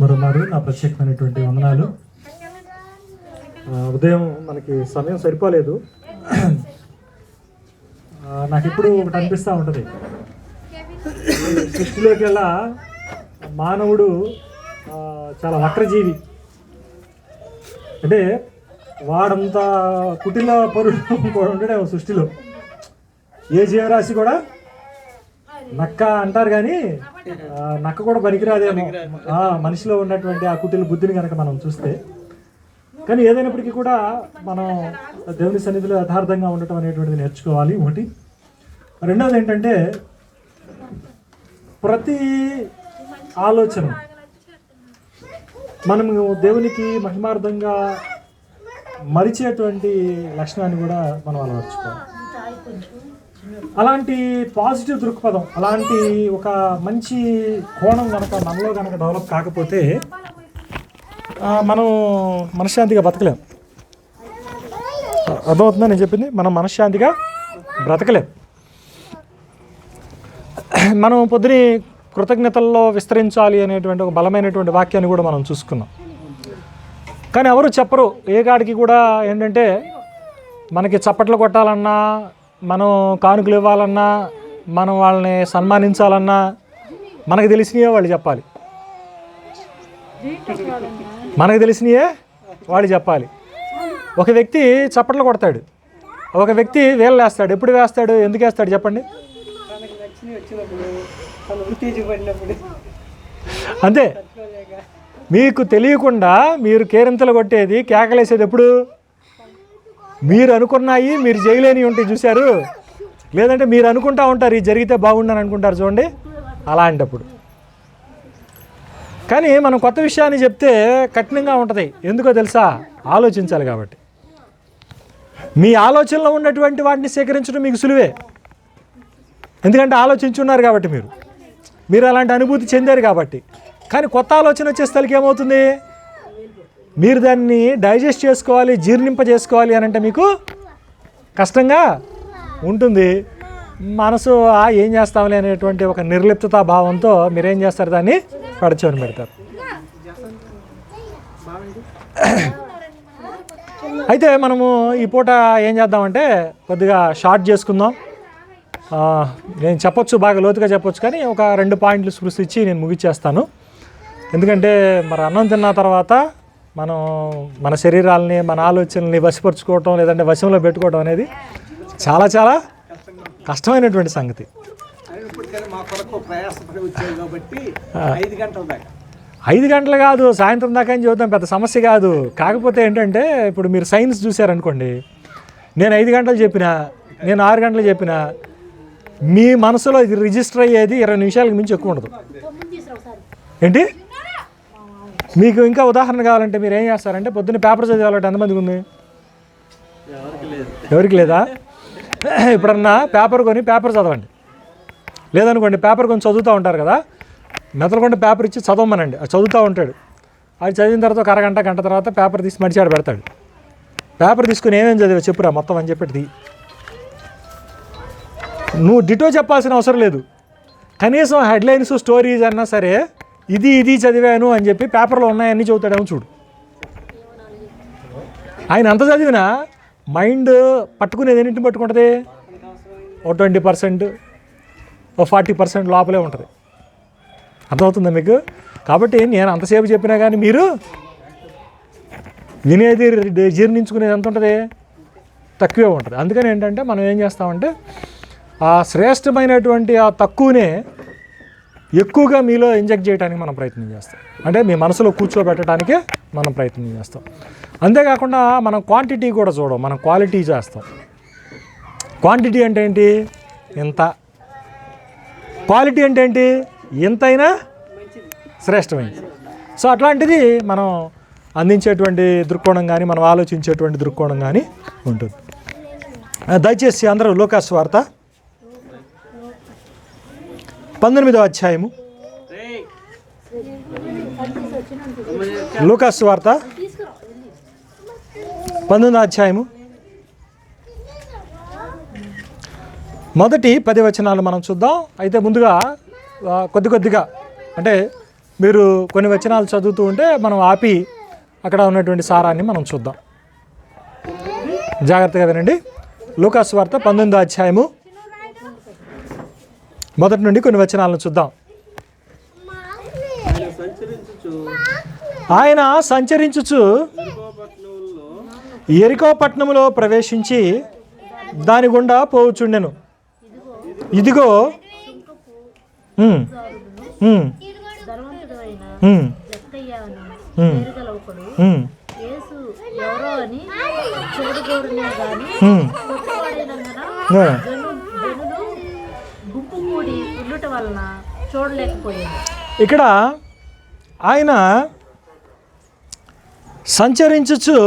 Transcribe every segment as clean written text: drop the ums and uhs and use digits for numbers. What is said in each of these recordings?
మరోమారు నా ప్రత్యేకమైనటువంటి వందనాలు. ఉదయం మనకి సమయం సరిపోలేదు. నాకు ఇప్పుడు ఒకటి అనిపిస్తూ ఉంటుంది, సృష్టిలోకి వెళ్ళా మానవుడు చాలా వక్రజీవి. అంటే వాడంతా కుటిల పరుడు ఉండడే సృష్టిలో. ఏ జీవరాశి కూడా నక్క అంటారు కానీ నక్క కూడా పనికిరాదేమో మనిషిలో ఉన్నటువంటి ఆ కుటిల బుద్ధిని కనుక మనం చూస్తే. కానీ ఏదైనప్పటికీ కూడా మనం దేవుని సన్నిధిలో యథార్థంగా ఉండటం అనేటువంటిది నేర్చుకోవాలి. ఒకటి. రెండవది ఏంటంటే, ప్రతి ఆలోచన మనము దేవునికి మహిమార్థంగా మరిచేటువంటి లక్షణాన్ని కూడా మనం అలవర్చుకోవాలి. అలాంటి పాజిటివ్ దృక్పథం, అలాంటి ఒక మంచి కోణం కనుక మనలో కనుక డెవలప్ కాకపోతే మనం మనశ్శాంతిగా బతకలేం. అర్థమవుతుందా నేను చెప్పింది? మనం మనశ్శాంతిగా బ్రతకలేం. మనం పొద్దుని కృతజ్ఞతల్లో విస్తరించాలి అనేటువంటి ఒక బలమైనటువంటి వాక్యాన్ని కూడా మనం చూసుకున్నాం. కానీ ఎవరు చెప్పరు. ఏ కాడికి కూడా ఏంటంటే, మనకి చప్పట్లు కొట్టాలన్నా, మనం కానుకలు ఇవ్వాలన్నా, మనం వాళ్ళని సన్మానించాలన్నా మనకు తెలిసినవే వాళ్ళు చెప్పాలి. మనకు తెలిసినవే వాళ్ళు చెప్పాలి. ఒక వ్యక్తి చప్పట్లు కొడతాడు, ఒక వ్యక్తి వేలు వేస్తాడు. ఎప్పుడు వేస్తాడు, ఎందుకు వేస్తాడు చెప్పండి? అంతే. మీకు తెలియకుండా మీరు కేరింతలు కొట్టేది, కేకలేసేది ఎప్పుడు? మీరు అనుకున్నాయి మీరు చేయలేని ఉంటాయి చూశారు. లేదంటే మీరు అనుకుంటా ఉంటారు ఇది జరిగితే బాగుండని అనుకుంటారు చూడండి, అలాంటప్పుడు. కానీ మనం కొత్త విషయాన్ని చెప్తే కఠినంగా ఉంటుంది. ఎందుకో తెలుసా? ఆలోచించాలి కాబట్టి. మీ ఆలోచనలో ఉన్నటువంటి వాటిని సేకరించడం మీకు సులువే. ఎందుకంటే ఆలోచించున్నారు కాబట్టి, మీరు అలాంటి అనుభూతి చెందారు కాబట్టి. కానీ కొత్త ఆలోచన వచ్చేసరికి ఏమవుతుంది? మీరు దాన్ని డైజెస్ట్ చేసుకోవాలి, జీర్ణింపజేసుకోవాలి అని అంటే మీకు కష్టంగా ఉంటుంది. మనసు ఏం చేస్తామని అనేటువంటి ఒక నిర్లిప్తతా భావంతో మీరేం చేస్తారు, దాన్ని పడచోని పెడతారు. అయితే మనము ఈ పూట ఏం చేద్దామంటే కొద్దిగా షార్ట్ చేసుకుందాం. నేను చెప్పొచ్చు, బాగా లోతుగా చెప్పొచ్చు, కానీ ఒక 2 పాయింట్లు స్పృశించి నేను ముగిచ్చేస్తాను. ఎందుకంటే మరి అన్నం తిన్న తర్వాత మనం మన శరీరాలని, మన ఆలోచనల్ని వశపరుచుకోవటం, లేదంటే వశంలో పెట్టుకోవడం అనేది చాలా చాలా కష్టమైనటువంటి సంగతి. 5 గంటలు కాదు, సాయంత్రం దాకా అని చూద్దాం, పెద్ద సమస్య కాదు. కాకపోతే ఏంటంటే, ఇప్పుడు మీరు సైన్స్ చూశారనుకోండి, నేను 5 గంటలు చెప్పినా, నేను 6 గంటలు చెప్పినా, మీ మనసులో ఇది రిజిస్టర్ అయ్యేది 20 నిమిషాలకు మించి ఎక్కువ ఉండదు. ఏంటి? మీకు ఇంకా ఉదాహరణ కావాలంటే మీరు ఏం చేస్తారంటే, పొద్దున్న పేపర్ చదివాలంటే ఎంతమందికి ఉంది? ఎవరికి లేదా? ఇప్పుడన్నా పేపర్ కొని పేపర్ చదవండి. లేదనుకోండి, పేపర్ కొని చదువుతూ ఉంటారు కదా, మెదలకుండా పేపర్ ఇచ్చి చదవమనండి. అది చదువుతూ ఉంటాడు. అది చదివిన తర్వాత ఒక అరగంట గంట తర్వాత పేపర్ తీసి మడిచాడు పెడతాడు. పేపర్ తీసుకుని ఏమేమి చదివా చెప్పురా మొత్తం అని చెప్పేది. నువ్వు డిటో చెప్పాల్సిన అవసరం లేదు. కనీసం హెడ్లైన్స్, స్టోరీస్ అన్నా సరే ఇది చదివాను అని చెప్పి పేపర్లో ఉన్నాయన్నీ చదువుతాడేమో చూడు. ఆయన అంత చదివినా మైండ్ పట్టుకునేది ఎన్నింటిని పట్టుకుంటుంది? ఓ 20%, ఓ 40% లోపలే ఉంటుంది. అర్థమవుతుందా మీకు? కాబట్టి నేను అంతసేపు చెప్పినా కానీ మీరు వినేది, జీర్ణించుకునేది ఎంత ఉంటుంది? తక్కువే ఉంటుంది. అందుకని ఏంటంటే మనం ఏం చేస్తామంటే, ఆ శ్రేష్టమైనటువంటి ఆ తక్కువనే ఎక్కువగా మీలో ఇంజెక్ట్ చేయడానికి మనం ప్రయత్నం చేస్తాం. అంటే మీ మనసులో కూర్చోబెట్టడానికే మనం ప్రయత్నం చేస్తాం. అంతేకాకుండా మనం క్వాంటిటీ కూడా చూడం, మనం క్వాలిటీ చేస్తాం. క్వాంటిటీ అంటే ఏంటి? ఇంత. క్వాలిటీ అంటే ఏంటి? ఎంతైనా శ్రేష్టమైంది. సో అట్లాంటిది మనం అందించేటువంటి దృక్కోణం కానీ, మనం ఆలోచించేటువంటి దృక్కోణం కానీ ఉంటుంది. దయచేసి అందరూ లూకాసు వార్త 19వ అధ్యాయము, లూకాసు వార్త 19వ అధ్యాయము మొదటి 10 వచనాలు మనం చూద్దాం. అయితే ముందుగా కొద్దిగా అంటే మీరు కొన్ని వచనాలు చదువుతూ ఉంటే మనం ఆపి అక్కడ ఉన్నటువంటి సారాన్ని మనం చూద్దాం. జాగ్రత్తగా వినండి. లూకాసు వార్త 19వ అధ్యాయము మొదటి నుండి కొన్ని వచనాలను చూద్దాం. ఆయన సంచరించుచు యెరికో పట్టణములో ప్రవేశించి దాని గుండా పోవుచుండెను. ఇదిగో ఇక్కడ ఆయన సంచరించుచు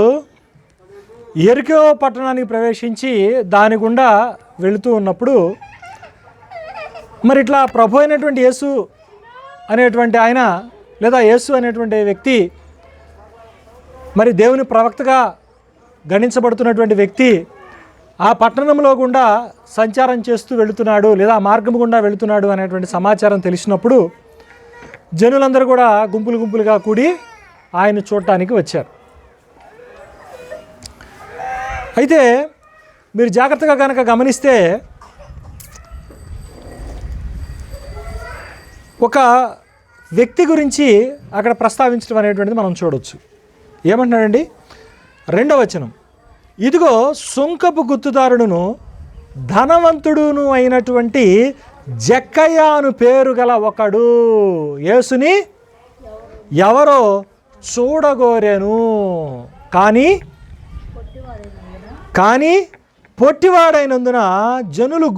యెరికో పట్టణానికి ప్రవేశించి దాని గుండా వెళుతూ ఉన్నప్పుడు మరి ఇట్లా ప్రభు అయినటువంటి యేసు అనేటువంటి ఆయన లేదా యేసు అనేటువంటి వ్యక్తి మరి దేవుని ప్రవక్తగా గణించబడుతున్నటువంటి వ్యక్తి ఆ పట్టణంలో గుండా సంచారం చేస్తూ వెళుతున్నాడు లేదా ఆ మార్గం గుండా వెళుతున్నాడు అనేటువంటి సమాచారం తెలిసినప్పుడు జనులందరూ కూడా గుంపులు గుంపులుగా కూడి ఆయన చూడటానికి వచ్చారు. అయితే మీరు జాగ్రత్తగా కనుక గమనిస్తే ఒక వ్యక్తి గురించి అక్కడ ప్రస్తావించడం అనేటువంటిది మనం చూడవచ్చు. ఏమంటున్నాడండి? 2వ వచనం, ఇదిగో సుంకపు గుత్తుదారుడును ధనవంతుడును అయినటువంటి జక్కయ్య అను పేరు గల ఒకడు యేసుని ఎవరో చూడగోరెను, కానీ పొట్టివాడైనందున జనులు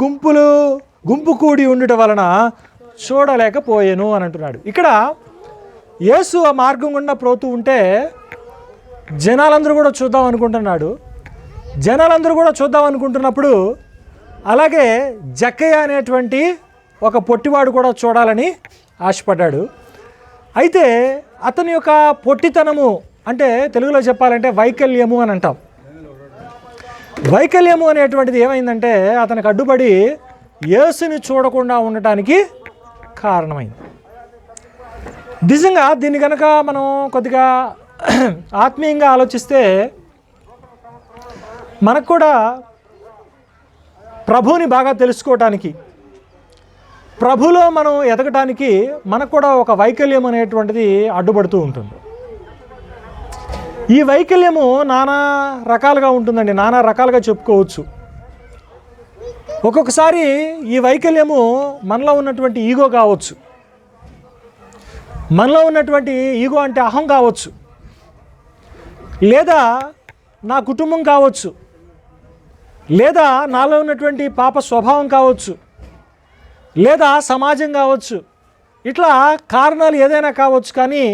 గుంపు కూడి ఉండటం వలన చూడలేకపోయాను అని అంటున్నాడు. ఇక్కడ యేసు ఆ మార్గం గుండా పోతూ ఉంటే జనాలందరూ కూడా చూద్దాం అనుకుంటున్నప్పుడు అలాగే జక్కయ్య అనేటువంటి ఒక పొట్టివాడు కూడా చూడాలని ఆశపడ్డాడు. అయితే అతని యొక్క పొట్టితనము అంటే తెలుగులో చెప్పాలంటే వైకల్యము అని అంటాం. వైకల్యము అనేటువంటిది ఏమైందంటే అతనికి అడ్డుపడి యేసుని చూడకుండా ఉండటానికి కారణమైంది. నిజంగా దీన్ని కనుక మనం కొద్దిగా ఆత్మీయంగా ఆలోచిస్తే మనకు కూడా ప్రభువుని బాగా తెలుసుకోవటానికి, ప్రభులో మనం ఎదగటానికి మనకు కూడా ఒక వైకల్యం అనేటువంటిది అడ్డుపడుతూ ఉంటుంది. ఈ వైకల్యము నానా రకాలుగా ఉంటుందండి, నానా రకాలుగా చెప్పుకోవచ్చు. ఒక్కొక్కసారి ఈ వైకల్యము మనలో ఉన్నటువంటి ఈగో కావచ్చు, మనలో ఉన్నటువంటి ఈగో అంటే అహం కావచ్చు, లేదా నా కుటుంబం కావచ్చు, లేదా నాలో ఉన్నటువంటి పాప స్వభావం కావచ్చు, లేదా సమాజం కావచ్చు. ఇట్లా కారణాలు ఏదైనా కావచ్చు. కానీ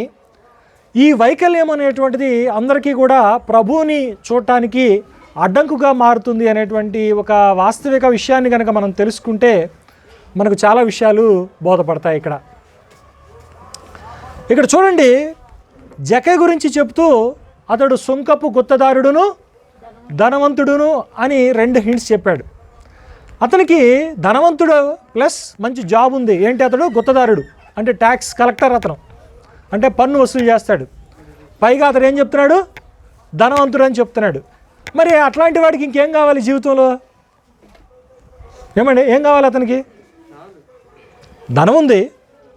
ఈ వైకల్యం అనేటువంటిది అందరికీ కూడా ప్రభువుని చూడటానికి అడ్డంకుగా మారుతుంది అనేటువంటి ఒక వాస్తవిక విషయాన్ని కనుక మనం తెలుసుకుంటే మనకు చాలా విషయాలు బోధపడతాయి. ఇక్కడ చూడండి, జక్కయ్య గురించి చెప్తూ అతడు సుంకపు గుత్తదారుడును ధనవంతుడును అని 2 హింట్స్ చెప్పాడు. అతనికి ధనవంతుడు ప్లస్ మంచి జాబ్ ఉంది. ఏంటి? అతడు గుత్తదారుడు అంటే ట్యాక్స్ కలెక్టర్. అతను అంటే పన్ను వసూలు చేస్తాడు. పైగా అతడు ఏం చెప్తున్నాడు? ధనవంతుడు అని చెప్తున్నాడు. మరి అట్లాంటి వాడికి ఇంకేం కావాలి జీవితంలో? ఏమండి, ఏం కావాలి అతనికి? ధనం ఉంది,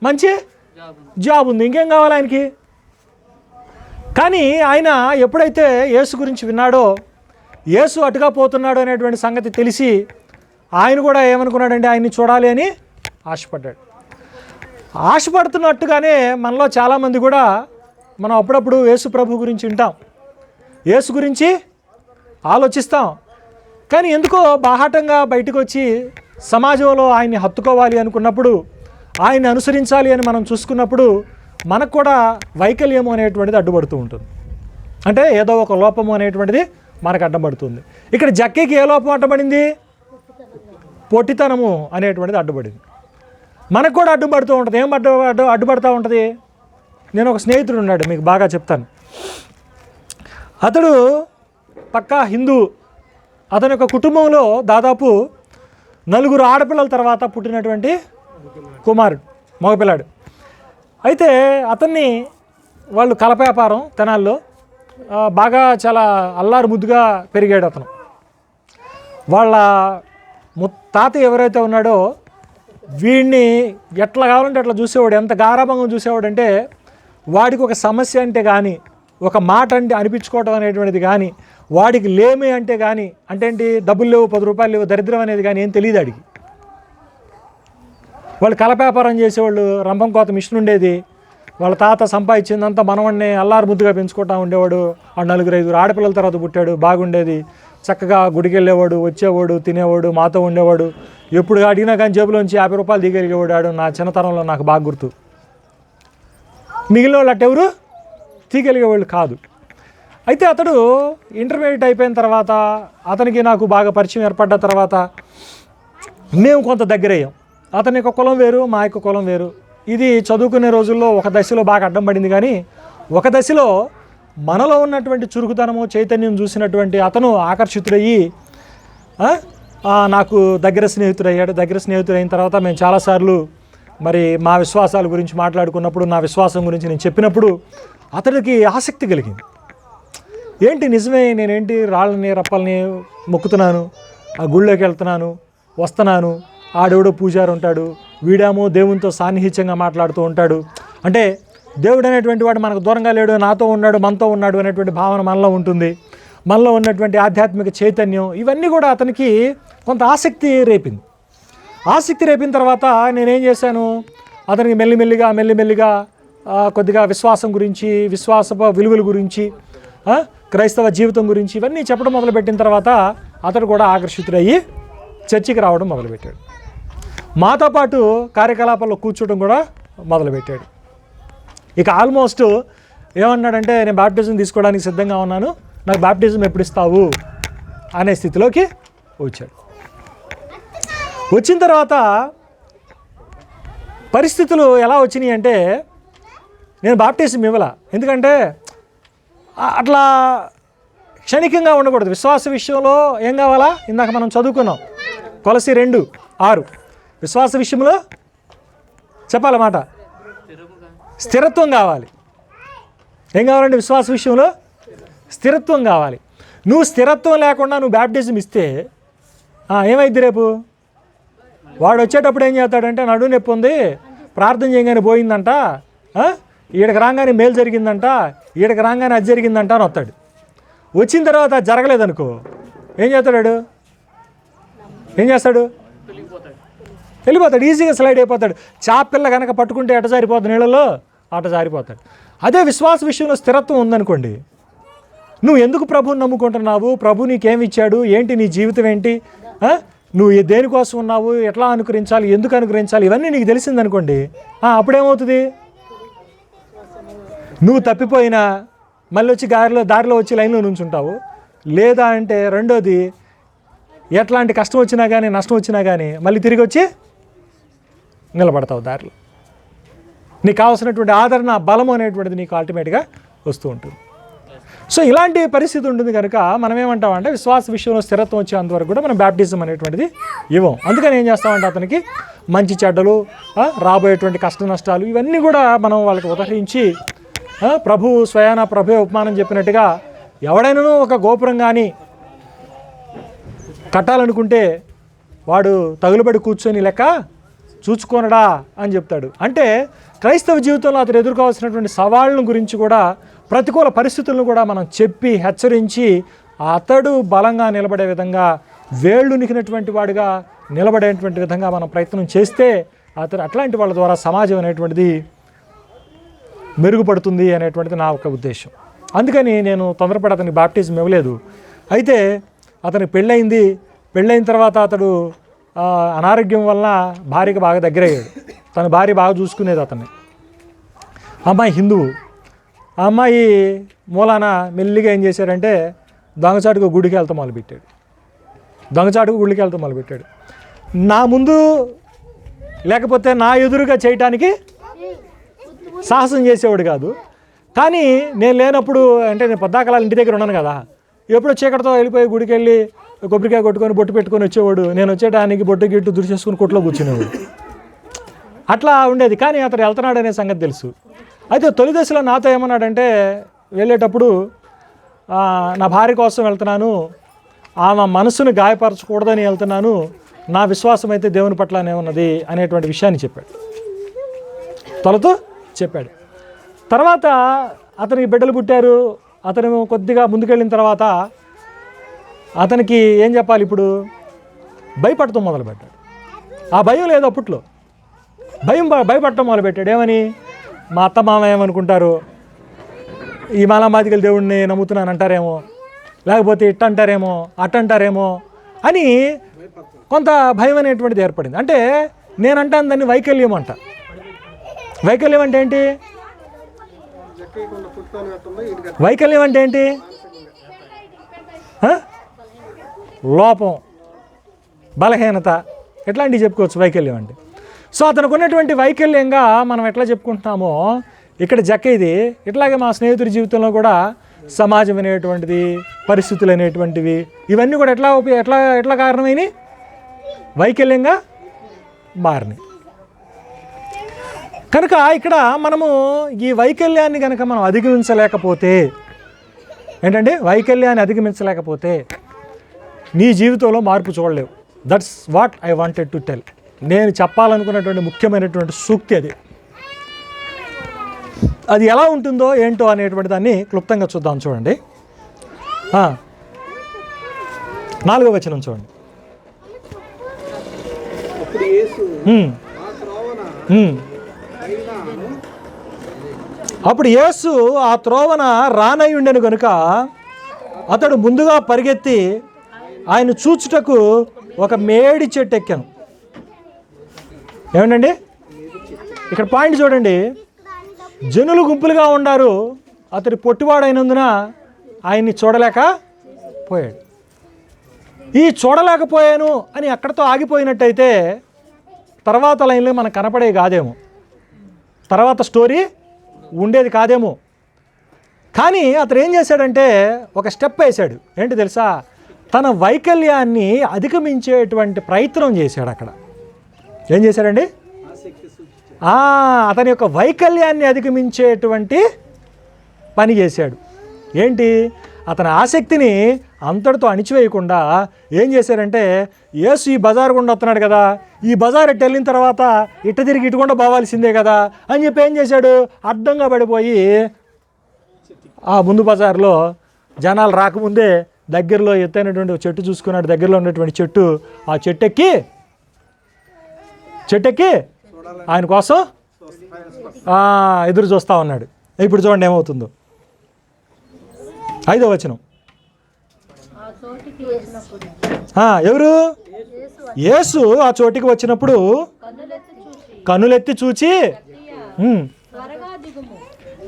మంచి జాబ్ ఉంది, ఇంకేం కావాలి ఆయనకి? కానీ ఆయన ఎప్పుడైతే యేసు గురించి విన్నాడో, యేసు అటుగా పోతున్నాడు అనేటువంటి సంగతి తెలిసి ఆయన కూడా ఏమనుకున్నాడంటే ఆయన్ని చూడాలి అని ఆశపడ్డాడు. ఆశపడుతున్నట్టుగానే మనలో చాలామంది కూడా మనం అప్పుడప్పుడు యేసు ప్రభు గురించి వింటాం, యేసు గురించి ఆలోచిస్తాం. కానీ ఎందుకో బాహాటంగా బయటకు వచ్చి సమాజంలో ఆయన్ని హత్తుకోవాలి అనుకున్నప్పుడు, ఆయన్ని అనుసరించాలి అని మనం చూసుకున్నప్పుడు మనకు కూడా వైకల్యము అనేటువంటిది అడ్డుపడుతూ ఉంటుంది. అంటే ఏదో ఒక లోపము అనేటువంటిది మనకు అడ్డపడుతుంది. ఇక్కడ జక్కయ్యకి ఏ లోపం అడ్డపడింది? పొట్టితనము అనేటువంటిది అడ్డుపడింది. మనకు కూడా అడ్డుపడుతూ ఉంటుంది. ఏం అడ్డుపడుతూ ఉంటుంది? నేను ఒక స్నేహితుడు ఉన్నాడు, మీకు బాగా చెప్తాను. అతడు పక్కా హిందూ. అతని యొక్క కుటుంబంలో దాదాపు 4 ఆడపిల్లల తర్వాత పుట్టినటువంటి కుమారుడు, మగపిల్లాడు. అయితే అతన్ని వాళ్ళు కలప వ్యాపారం తెనాల్లో బాగా చాలా అల్లారు ముద్దుగా పెరిగాడు అతను. వాళ్ళ తాత ఎవరైతే ఉన్నాడో వీడిని ఎట్లా కావాలంటే అట్లా చూసేవాడు, ఎంత గారాభంగా చూసేవాడు అంటే వాడికి ఒక సమస్య అంటే కానీ, ఒక మాట అంటే అనిపించుకోవడం అనేటువంటిది కానీ, వాడికి లేమి అంటే కానీ, అంటే ఏంటి డబ్బులు లేవు 10 రూపాయలు లేవు దరిద్రం అనేది కానీ ఏం తెలియదు వాడికి. వాళ్ళు కలప వ్యాపారం చేసేవాళ్ళు, రంభం కోత మిషన్ ఉండేది, వాళ్ళ తాత సంపాదించిందంతా మనవడిని అల్లారు ముద్దుగా పెంచుకుంటా ఉండేవాడు. ఆ 4-5 ఆడపిల్లల తర్వాత పుట్టాడు, బాగుండేది, చక్కగా గుడికి వెళ్ళేవాడు, వచ్చేవాడు, తినేవాడు, మాతో ఉండేవాడు. ఎప్పుడు అడిగినా కానీ జేబులోంచి 50 రూపాయలు దిగలిగేవాడు. నా చిన్నతనంలో నాకు బాగా గుర్తు. మిగిలిన వాళ్ళు అట్టెవరు తీగలిగేవాళ్ళు కాదు. అయితే అతడు ఇంటర్మీడియట్ అయిపోయిన తర్వాత అతనికి నాకు బాగా పరిచయం ఏర్పడ్డ తర్వాత మేము కొంత దగ్గర అయ్యాం. అతని యొక్క కులం వేరు, మా యొక్క కులం వేరు. ఇది చదువుకునే రోజుల్లో ఒక దశలో బాగా అడ్డం పడింది. కానీ ఒక దశలో మనలో ఉన్నటువంటి చురుకుతనము చైతన్యం చూసినటువంటి అతను ఆకర్షితుడయ్యి నాకు దగ్గర స్నేహితుడయ్యాడు. దగ్గర స్నేహితుడైన తర్వాత మేము చాలాసార్లు మరి మా విశ్వాసాల గురించి మాట్లాడుకున్నప్పుడు, నా విశ్వాసం గురించి నేను చెప్పినప్పుడు అతడికి ఆసక్తి కలిగింది. ఏంటి నిజమే, నేనేంటి రాళ్ళని రప్పల్ని మొక్కుతున్నాను, ఆ గుళ్ళోకి వెళ్తున్నాను, వస్తున్నాను, ఆడెవడో పూజారి ఉంటాడు, వీడేమో దేవునితో సాన్నిహిత్యంగా మాట్లాడుతూ ఉంటాడు, అంటే దేవుడు అనేటువంటి వాడు మనకు దూరంగా లేడు, నాతో ఉన్నాడు, మనతో ఉన్నాడు అనేటువంటి భావన మనలో ఉంటుంది. మనలో ఉన్నటువంటి ఆధ్యాత్మిక చైతన్యం ఇవన్నీ కూడా అతనికి కొంత ఆసక్తి రేపింది. ఆసక్తి రేపిన తర్వాత నేనేం చేశాను, అతనికి మెల్లిమెల్లిగా కొద్దిగా విశ్వాసం గురించి, విశ్వాస విలువల గురించి, క్రైస్తవ జీవితం గురించి ఇవన్నీ చెప్పడం మొదలుపెట్టిన తర్వాత అతడు కూడా ఆకర్షితుడయ్యి చర్చికి రావడం మొదలుపెట్టాడు. మాతో పాటు కార్యకలాపాల్లో కూర్చోవడం కూడా మొదలుపెట్టాడు. ఇక ఆల్మోస్ట్ ఏమన్నాడంటే, నేను బాప్టిజం తీసుకోవడానికి సిద్ధంగా ఉన్నాను, నాకు బాప్టిజం ఎప్పుడు ఇస్తావు అనే స్థితిలోకి వచ్చాడు. వచ్చిన తర్వాత పరిస్థితులు ఎలా వచ్చినాయి అంటే, నేను బాప్టిజం ఇవ్వాల, ఎందుకంటే అట్లా క్షణికంగా ఉండకూడదు. విశ్వాస విషయంలో ఏం కావాలా, ఇందాక మనం చదువుకున్నాం కొలసి 2:6, విశ్వాస విషయంలో చెప్పాలన్నమాట, స్థిరత్వం కావాలి. ఏం కావాలంటే విశ్వాస విషయంలో స్థిరత్వం కావాలి. నువ్వు స్థిరత్వం లేకుండా నువ్వు బ్యాప్టిజం ఇస్తే ఏమైద్ది, రేపు వాడు వచ్చేటప్పుడు ఏం చేస్తాడంటే, నడువు నొప్పి ఉంది, ప్రార్థన చేయగానే పోయిందంట, ఈడకి రాగానే మేలు జరిగిందంట, ఈడకి రాగానే అది జరిగిందంట అని వస్తాడు. వచ్చిన తర్వాత అది జరగలేదనుకో ఏం చేస్తాడు, వెళ్ళిపోతాడు, ఈజీగా స్లైడ్ అయిపోతాడు. చాపిల్ల కనుక పట్టుకుంటే ఎట జారిపోతుంది, నీళ్ళలో అట జారిపోతాడు. అదే విశ్వాస విషయంలో స్థిరత్వం ఉందనుకోండి, నువ్వు ఎందుకు ప్రభువుని నమ్ముకుంటున్నావు, ప్రభు నీకేమి ఇచ్చాడు, ఏంటి నీ జీవితం ఏంటి, నువ్వు దేనికోసం ఉన్నావు, ఎట్లా అనుకరించాలి, ఎందుకు అనుకరించాలి, ఇవన్నీ నీకు తెలిసిందనుకోండి, అప్పుడేమవుతుంది, నువ్వు తప్పిపోయినా మళ్ళీ వచ్చి దారిలో వచ్చి లైన్లో నుంచుంటావు. లేదా అంటే రెండోది, ఎట్లాంటి కష్టం వచ్చినా కానీ నష్టం వచ్చినా కానీ మళ్ళీ తిరిగి వచ్చి నిలబడతావు దారిలో. నీకు కావాల్సినటువంటి ఆదరణ, బలం అనేటువంటిది నీకు అల్టిమేట్గా వస్తూ ఉంటుంది. సో ఇలాంటి పరిస్థితి ఉంటుంది కనుక మనం ఏమంటామంటే, విశ్వాస విషయంలో స్థిరత్వం వచ్చేంతవరకు కూడా మనం బ్యాప్టిజం అనేటువంటిది ఇవ్వం. అందుకని ఏం చేస్తామంటే, అతనికి మంచి చెడ్డలు, రాబోయేటువంటి కష్ట నష్టాలు ఇవన్నీ కూడా మనం వాళ్ళకి ఉదహరించి, ప్రభు స్వయాన ప్రభు ఉపమానం చెప్పినట్టుగా ఎవడైనాను ఒక గోపురం కానీ కట్టాలనుకుంటే వాడు తగులుబడి కూర్చొని లెక్క చూచుకోనడా అని చెప్తాడు. అంటే క్రైస్తవ జీవితంలో అతను ఎదుర్కోవాల్సినటువంటి సవాళ్ళను గురించి కూడా, ప్రతికూల పరిస్థితులను కూడా మనం చెప్పి హెచ్చరించి అతడు బలంగా నిలబడే విధంగా, వేళ్ళు నికినటువంటి వాడుగా నిలబడేటువంటి విధంగా మనం ప్రయత్నం చేస్తే అతను అట్లాంటి వాళ్ళ ద్వారా సమాజం అనేటువంటిది మెరుగుపడుతుంది అనేటువంటిది నా ఒక ఉద్దేశం. అందుకని నేను తొందరపడి అతనికి బాప్టిజం ఇవ్వలేదు. అయితే అతనికి పెళ్ళైన తర్వాత అతడు అనారోగ్యం వలన భార్యకి బాగా దగ్గర అయ్యాడు. తన భార్య బాగా చూసుకునేది అతన్ని. అమ్మాయి హిందువు. ఆ అమ్మాయి మూలాన మెల్లిగా ఏం చేశారంటే, దొంగచాటుకు గుడికి వెళ్తాం మొదలుపెట్టాడు. నా ముందు లేకపోతే నా ఎదురుగా చేయటానికి సాహసం చేసేవాడు కాదు. కానీ నేను లేనప్పుడు, అంటే నేను పొద్దాకలాలు ఇంటి దగ్గర ఉన్నాను కదా, ఎప్పుడో చీకటితో వెళ్ళిపోయి గుడికి వెళ్ళి కొబ్బరికాయ కొట్టుకొని బొట్టు పెట్టుకొని వచ్చేవాడు. నేను వచ్చేటానికి బొట్టు గిట్టు దురిచేసుకుని కొట్లో కూర్చునేవాడు. అట్లా ఉండేది. కానీ అతడు వెళ్తున్నాడు అనే సంగతి తెలుసు. అయితే తొలి దశలో నాతో ఏమన్నాడంటే, వెళ్ళేటప్పుడు నా భార్య కోసం వెళ్తున్నాను, ఆమె మనసును గాయపరచకూడదని వెళ్తున్నాను, నా విశ్వాసం అయితే దేవుని పట్లనే ఉన్నది అనేటువంటి విషయాన్ని చెప్పాడు. తొలతో చెప్పాడు. తర్వాత అతనికి బిడ్డలు పుట్టారు. అతను కొద్దిగా ముందుకెళ్ళిన తర్వాత అతనికి ఏం చెప్పాలి, ఇప్పుడు భయపడటం మొదలుపెట్టాడు. ఆ భయం లేదు అప్పట్లో. భయపడటం మొదలుపెట్టాడు. ఏమని, మా అత్త మామ ఏమనుకుంటారు, ఈ మాలామాదిగల దేవుడిని నమ్ముతున్నాను అంటారేమో, లేకపోతే ఇట్ట అంటారేమో అట్ట అంటారేమో అని కొంత భయం అనేటువంటిది ఏర్పడింది. అంటే నేనంటాను దాన్ని వైకల్యం అంట. వైకల్యం అంటే ఏంటి? వైకల్యం అంటే ఏంటి? లోపం, బలహీనత, ఎట్లాంటివి చెప్పుకోవచ్చు వైకల్యం అంటే. సో అతనికి ఉన్నటువంటి వైకల్యంగా మనం ఎట్లా చెప్పుకుంటున్నామో ఇక్కడ జక్కయ్యది, ఇట్లాగే మా స్నేహితుడి జీవితంలో కూడా సమాజం అనేటువంటిది, పరిస్థితులు అనేటువంటివి, ఇవన్నీ కూడా ఎట్లా కారణమైనవి? వైకల్యంగా మారినాయి. కనుక ఇక్కడ మనము ఈ వైకల్యాన్ని కనుక మనం అధిగమించలేకపోతే ఏంటంటే, వైకల్యాన్ని అధిగమించలేకపోతే నీ జీవితంలో మార్పు చూడలేవు. That's what I wanted to tell. నేను చెప్పాలనుకున్నటువంటి ముఖ్యమైనటువంటి సూక్తి అది. అది ఎలా ఉంటుందో ఏంటో అనేటువంటి దాన్ని క్లుప్తంగా చూద్దాం. చూడండి, 4వ వచనం చూడండి. అప్పుడు యేసు ఆ త్రోవన రానయ్యుండెను గనుక అతడు ముందుగా పరిగెత్తి ఆయన చూచుటకు ఒక మేడి చెట్టు ఎక్కాను. ఏమండి ఇక్కడ పాయింట్ చూడండి. జనులు గుంపులుగా ఉన్నారు. అతడు పొట్టివాడైనందున ఆయన్ని చూడలేకపోయాడు. ఈ చూడలేకపోయాను అని అక్కడితో ఆగిపోయినట్టయితే తర్వాత లైన్లో మనకు కనపడే కాదేమో, తర్వాత స్టోరీ ఉండేది కాదేమో. కానీ అతడు ఏం చేశాడంటే ఒక స్టెప్ వేశాడు. ఏంటి తెలుసా? తన వైకల్యాన్ని అధిగమించేటువంటి ప్రయత్నం చేశాడు. అక్కడ ఏం చేశాడండి? అతని యొక్క వైకల్యాన్ని అధిగమించేటువంటి పని చేశాడు. ఏంటి? అతని ఆసక్తిని అంతటితో అణిచివేయకుండా ఏం చేశారంటే, యేసు ఈ బజారు గుండా వస్తున్నాడు కదా, ఈ బజార్ ఎట్టు వెళ్ళిన తర్వాత ఇట్ట తిరిగి ఇటుకుండా పోవాల్సిందే కదా అని చెప్పి ఏం చేశాడు? అడ్డంగా పడిపోయి ఆ ముందు బజార్లో జనాలు రాకముందే దగ్గరలో ఎత్తైనటువంటి చెట్టు చూసుకున్నాడు. దగ్గరలో ఉన్నటువంటి చెట్టు, ఆ చెట్టు ఎక్కి ఆయన కోసం ఎదురు చూస్తూ ఉన్నాడు. ఇప్పుడు చూడండి ఏమవుతుందో. 5వ వచనం. ఎవరు? యేసు ఆ చోటికి వచ్చినప్పుడు కన్నులెత్తి చూచి,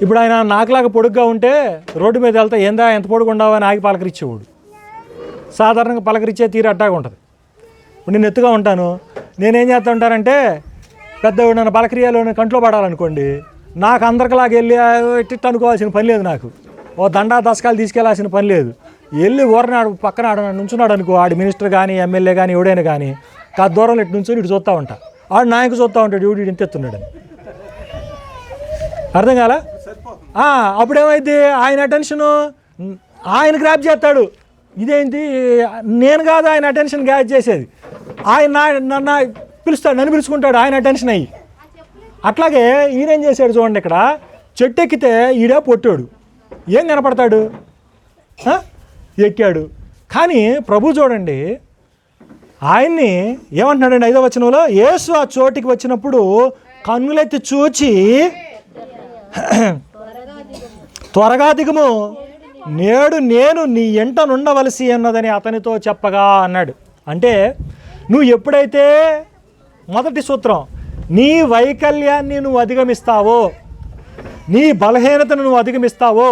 ఇప్పుడు ఆయన నాకులాగా పొడుగ్గా ఉంటే రోడ్డు మీద వెళ్తే ఏందా ఎంత పొడుగు ఉండవు అని ఆగి పలకరించేవాడు. సాధారణంగా పలకరించే తీరు అడ్డాగా ఉంటుంది. ఇప్పుడు నేను ఎత్తుగా ఉంటాను, నేనేం చేస్తూ ఉంటానంటే పెద్దవాడు నన్ను పలకరియాలో కంట్లో పడాలనుకోండి, నాకు అందరికిలాగా వెళ్ళి ఇట్టిట్టు అనుకోవాల్సిన పని లేదు. నాకు ఓ దండా దశకాలు తీసుకెళ్లాల్సిన పని లేదు. వెళ్ళి ఊరనాడు పక్కన నుంచున్నాడు అనుకో, ఆడు మినిస్టర్ కానీ ఎమ్మెల్యే కానీ ఎవడైనా కానీ కాదు దూరంలో ఇటు నుంచొని ఇటు చూస్తూ ఉంటా, ఆడు నాయకు చూస్తూ ఉంటాడు, ఇటు ఇంత ఎత్తున్నాడని. అర్థం కాలా? అప్పుడేమైంది? ఆయన అటెన్షను ఆయన గ్రాప్ చేస్తాడు. ఇదేంటి? నేను కాదు ఆయన అటెన్షన్ గ్రాప్ చేసేది, ఆయన నన్ను పిలుస్తాడు, నన్ను పిలుచుకుంటాడు ఆయన అటెన్షన్ అయ్యి. అట్లాగే ఈయనేం చేశాడు చూడండి. ఇక్కడ చెట్టు ఎక్కితే ఈడే పొట్టాడు, ఏం కనపడతాడు? ఎక్కాడు. కానీ ప్రభు చూడండి ఆయన్ని ఏమంటున్నాడండి 5వ వచనంలో, యేసు ఆ చోటికి వచ్చినప్పుడు కన్నులెత్తి చూచి త్వరగా దిగుము, నేడు నేను నీ ఎంట నుండవలసి అన్నదని అతనితో చెప్పగా అన్నాడు. అంటే నువ్వు ఎప్పుడైతే మొదటి సూత్రం, నీ వైకల్యాన్ని నువ్వు అధిగమిస్తావో, నీ బలహీనతను నువ్వు అధిగమిస్తావో,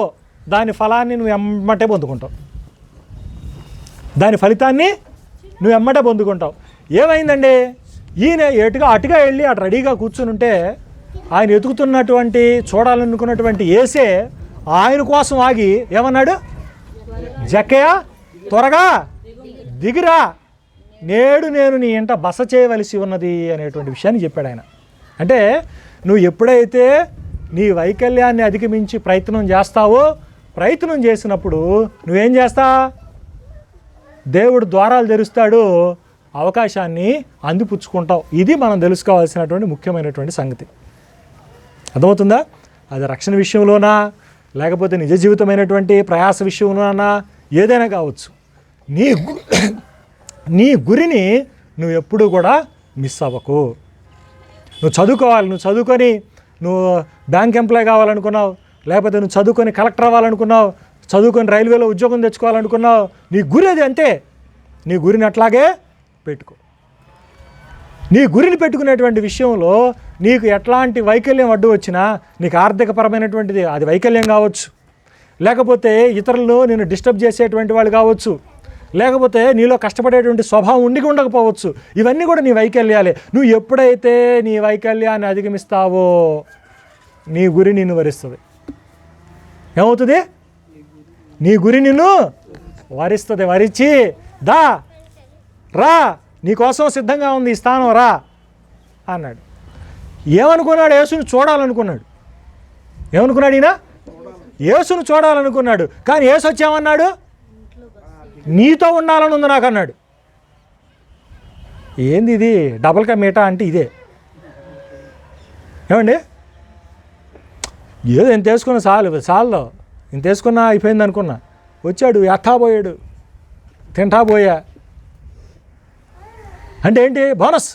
దాని ఫలాన్ని నువ్వు ఎమ్మటే పొందుకుంటావు, దాని ఫలితాన్ని నువ్వు ఎమ్మటే పొందుకుంటావు. ఏమైందండి? ఈయన అటుగా వెళ్ళి అటు రెడీగా కూర్చుని ఉంటే ఆయన ఎతుకుతున్నటువంటి చూడాలనుకున్నటువంటి యేసే ఆయన కోసం ఆగి ఏమన్నాడు? జక్కయ్య త్వరగా దిగిరా, నేడు నేను నీ ఇంట బస చేయవలసి ఉన్నది అనేటువంటి విషయాన్ని చెప్పాడు ఆయన. అంటే నువ్వు ఎప్పుడైతే నీ వైకల్యాన్ని అధిగమించి ప్రయత్నం చేస్తావో, ప్రయత్నం చేసినప్పుడు నువ్వేం చేస్తా, దేవుడు ద్వారాలు తెరుస్తాడు, అవకాశాన్ని అందిపుచ్చుకుంటావు. ఇది మనం తెలుసుకోవాల్సినటువంటి ముఖ్యమైనటువంటి సంగతి. అర్థమవుతుందా? అది రక్షణ విషయంలోనా, లేకపోతే నిజ జీవితమైనటువంటి ప్రయాస విషయంలోనా, ఏదైనా కావచ్చు. నీ గురిని నువ్వు ఎప్పుడూ కూడా మిస్ అవ్వకు. నువ్వు చదువుకోవాలి, నువ్వు చదువుకొని నువ్వు బ్యాంక్ ఎంప్లాయ్ కావాలనుకున్నావు, లేకపోతే నువ్వు చదువుకొని కలెక్టర్ అవ్వాలనుకున్నావు, చదువుకొని రైల్వేలో ఉద్యోగం తెచ్చుకోవాలనుకున్నావు, నీ గురి అది అంతే. నీ గురిని అట్లాగే పెట్టుకో. నీ గురిని పెట్టుకునేటువంటి విషయంలో నీకు ఎట్లాంటి వైకల్యం అడ్డు వచ్చినా, నీకు ఆర్థికపరమైనటువంటిది అది వైకల్యం కావచ్చు, లేకపోతే ఇతరులను నేను డిస్టర్బ్ చేసేటువంటి వాళ్ళు కావచ్చు, లేకపోతే నీలో కష్టపడేటువంటి స్వభావం ఉండకపోవచ్చు, ఇవన్నీ కూడా నీ వైకల్యాలే. నువ్వు ఎప్పుడైతే నీ వైకల్యాన్ని అధిగమిస్తావో నీ గురి నిన్ను వరిస్తుంది. ఏమవుతుంది? నీ గురి నిన్ను వరిస్తుంది. వరించి రా నీకోసం సిద్ధంగా ఉంది ఈ స్థానం, రా అన్నాడు. ఏమనుకున్నాడు? యేసును చూడాలనుకున్నాడు. ఏమనుకున్నాడు ఈయన? యేసును చూడాలనుకున్నాడు. కానీ యేసు వచ్చేమన్నాడు? నీతో ఉండాలని ఉంది నాకు అన్నాడు. ఏంది ఇది? డబల్ కా మీటా అంటే ఇదే. ఏమండి, ఏదో ఇంత వేసుకున్నా చాలు ఇంత వేసుకున్నా అయిపోయింది అనుకున్నా. వచ్చాడు, ఎట్టాపోయాడు, తింటాపోయా అంటే ఏంటి? బోనస్.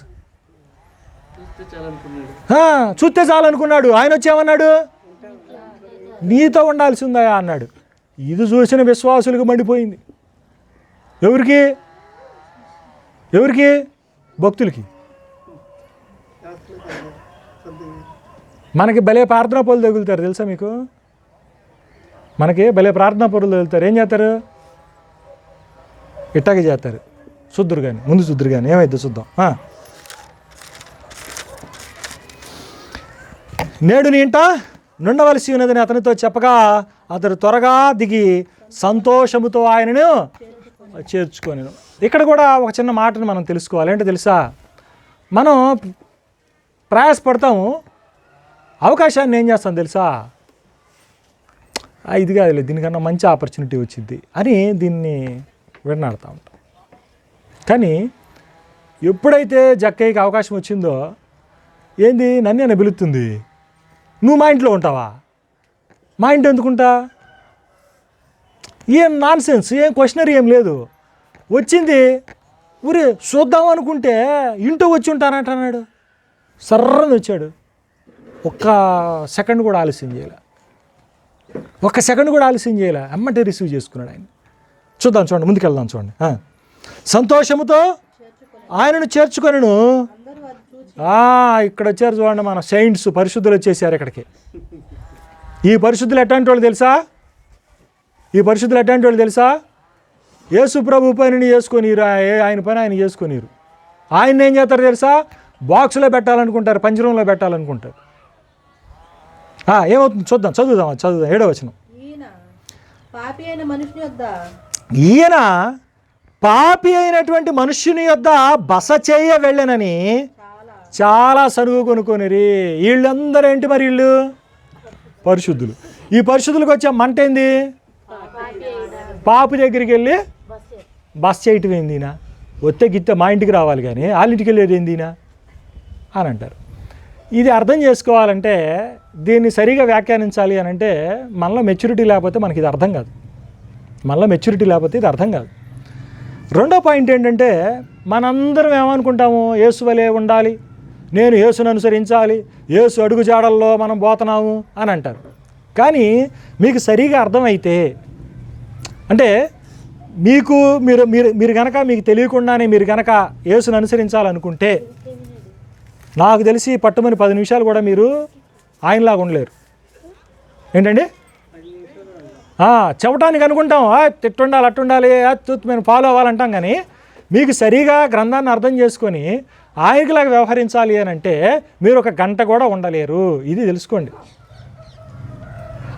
చూస్తే చాలనుకున్నాడు. ఆయన వచ్చేమన్నాడు? నీతో ఉండాల్సి ఉందా అన్నాడు. ఇది చూసిన విశ్వాసులకు మండిపోయింది. ఎవరికి? భక్తులకి. మనకి భలే ప్రార్థనా పనులు తగులుతారు తెలుసా మీకు? మనకి భలే ప్రార్థనా పనులు తగులుతారు. ఏం చేస్తారు? ఇట్టాగే చేస్తారు. చూద్దురు కానీ, ముందు చూద్దురు కానీ ఏమైద్దో చూద్దాం. నేడు నీ ఇంట నుండవలసి ఉన్నదని అతనితో చెప్పగా అతడు త్వరగా దిగి సంతోషముతో ఆయనను చేర్చుకొనెను. ఇక్కడ కూడా ఒక చిన్న మాటను మనం తెలుసుకోవాలి. ఏంటో తెలుసా? మనం ప్రయాసపడతాము, అవకాశాన్ని ఏం చేస్తాం తెలుసా? ఇది కాదులే, దీనికన్నా మంచి ఆపర్చునిటీ వచ్చింది అని దీన్ని విడనాడుతూ ఉంటాం. కానీ ఎప్పుడైతే జక్కయ్యకి అవకాశం వచ్చిందో, ఏంది నన్ను పిలుస్తుంది, నువ్వు మా ఇంట్లో ఉంటావా? మా ఇంట్లో ఎందుకుంటా? ఏం నాన్ సెన్స్, ఏం క్వశ్చనరీ ఏం లేదు. వచ్చింది, ఊరే చూద్దాం అనుకుంటే ఇంటూ వచ్చి ఉంటానంటున్నాడు. సర్రని వచ్చాడు. ఒక్క సెకండ్ కూడా ఆలస్యం చేయలే. అమ్మటే రిసీవ్ చేసుకున్నాడు ఆయన. చూడండి, ముందుకెళ్దాం చూడండి. సంతోషముతో ఆయనను చేర్చుకొనెను. ఇక్కడ వచ్చారు చూడండి, మన సెయింట్స్, పరిశుద్ధులు వచ్చేసారు ఇక్కడికి. ఈ పరిశుద్ధులు ఎట్లాంటి వాళ్ళు తెలుసా? యేసు ప్రభు పనిని చేసుకొనిరు, ఆయన పని ఆయన చేసుకొనిరు. ఆయన ఏం చేస్తారు తెలుసా? బాక్స్లో పెట్టాలనుకుంటారు, పంజరంలో పెట్టాలనుకుంటారు. ఏమవుతుంది చదువుదాం 7వ వచనం. ఈయన పాపి అయినటువంటి మనుష్యుని యొద్ద బస చేయ వెళ్ళనని చాలా సరుగు కొనుక్కొనిరి. వీళ్ళందరూ ఏంటి మరి? వీళ్ళు పరిశుద్ధులు. ఈ పరిశుద్ధులకు వచ్చే మంట ఏంది? పాపి దగ్గరికి వెళ్ళి బస్ చేయటం ఏందినా? వస్తే గిత్తే మా ఇంటికి రావాలి కానీ వాళ్ళ ఇంటికి వెళ్ళేది ఏందినా అని అంటారు. ఇది అర్థం చేసుకోవాలంటే, దీన్ని సరిగా వ్యాఖ్యానించాలి అని అంటే మనలో మెచ్యూరిటీ లేకపోతే మనకి ఇది అర్థం కాదు. రెండో పాయింట్ ఏంటంటే, మనందరం ఏమనుకుంటాము? యేసు వలే ఉండాలి, నేను యేసును అనుసరించాలి, యేసు అడుగుజాడల్లో మనం పోతున్నాము అని అంటారు. కానీ మీకు సరిగా అర్థమైతే, అంటే మీరు గనక మీకు తెలియకుండానే మీరు గనక యేసును అనుసరించాలనుకుంటే, నాకు తెలిసి పట్టుమని 10 నిమిషాలు కూడా మీరు ఆయనలాగా ఉండలేరు. ఏంటండి? చెప్పటానికి అనుకుంటాం, తిట్టుండాలి, అట్టుండాలి, మేము ఫాలో అవ్వాలంటాం. కానీ మీకు సరిగా గ్రంథాన్ని అర్థం చేసుకొని ఆయనకిలాగా వ్యవహరించాలి అని అంటే మీరు 1 గంట కూడా ఉండలేరు. ఇది తెలుసుకోండి.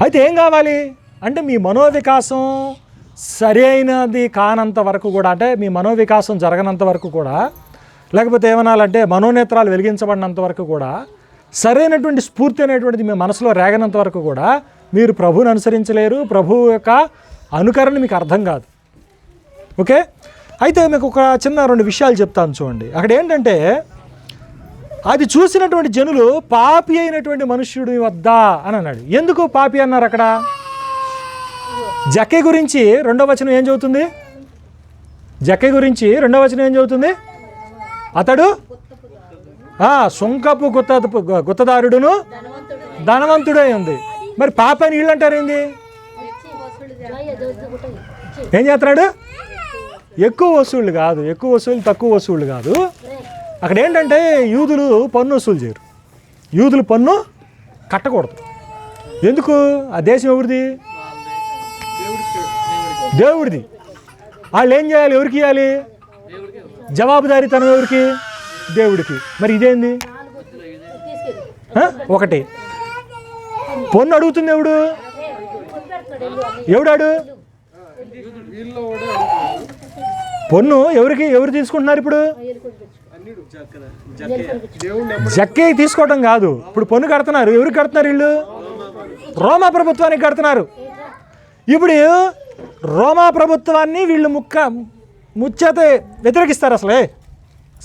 అయితే ఏం కావాలి అంటే, మీ మనోవికాసం సరి అయినది కానంత వరకు కూడా, అంటే మీ మనోవికాసం జరగనంత వరకు కూడా, లేకపోతే ఏమనాలంటే మనోనేత్రాలు వెలిగించబడినంత వరకు కూడా సరైనటువంటి స్ఫూర్తి అనేటువంటిది మీ మనసులో రేగనంత వరకు కూడా మీరు ప్రభువుని అనుసరించలేరు. ప్రభువు యొక్క అనుకరణ మీకు అర్థం కాదు. ఓకే, అయితే మీకు ఒక చిన్న 2 విషయాలు చెప్తాను చూడండి. అక్కడ ఏంటంటే అది చూసినటువంటి జనులు పాపి అయినటువంటి మనుష్యుడి వద్ద అని అన్నాడు. ఎందుకు పాపి అన్నారు అక్కడ? జక్కే గురించి 2వ వచనం ఏం చెబుతుంది? జక్కే గురించి 2వ వచనం ఏం చెబుతుంది? అతడు సుంకపు గుత్తదారుడును ధనవంతుడై ఉంది. మరి పాప అని వీళ్ళు అంటారేంది? ఏం చేస్తున్నాడు? ఎక్కువ వసూళ్ళు కాదు, ఎక్కువ వసూళ్ళు తక్కువ వసూళ్ళు కాదు. అక్కడ ఏంటంటే యూదులు పన్ను వసూలు చేయరు. యూదులు పన్ను కట్టకూడదు. ఎందుకు? ఆ దేశం ఎవరిది? దేవుడిది. వాళ్ళు ఏం చేయాలి? ఎవరికి ఇవ్వాలి? జవాబుదారీతనం ఎవరికి? దేవుడికి. మరి ఇదేంది? ఒకటి పన్ను అడుగుతుంది ఎవడు? ఎవడాడు? పన్ను ఎవరు తీసుకుంటున్నారు ఇప్పుడు? జక్కే తీసుకోవడం కాదు, ఇప్పుడు పన్ను కడుతున్నారు. ఎవరికి కడుతున్నారు వీళ్ళు? రోమా ప్రభుత్వానికి కడుతున్నారు. ఇప్పుడు రోమా ప్రభుత్వాన్ని వీళ్ళు ముచ్చేత వ్యతిరేకిస్తారు. అసలే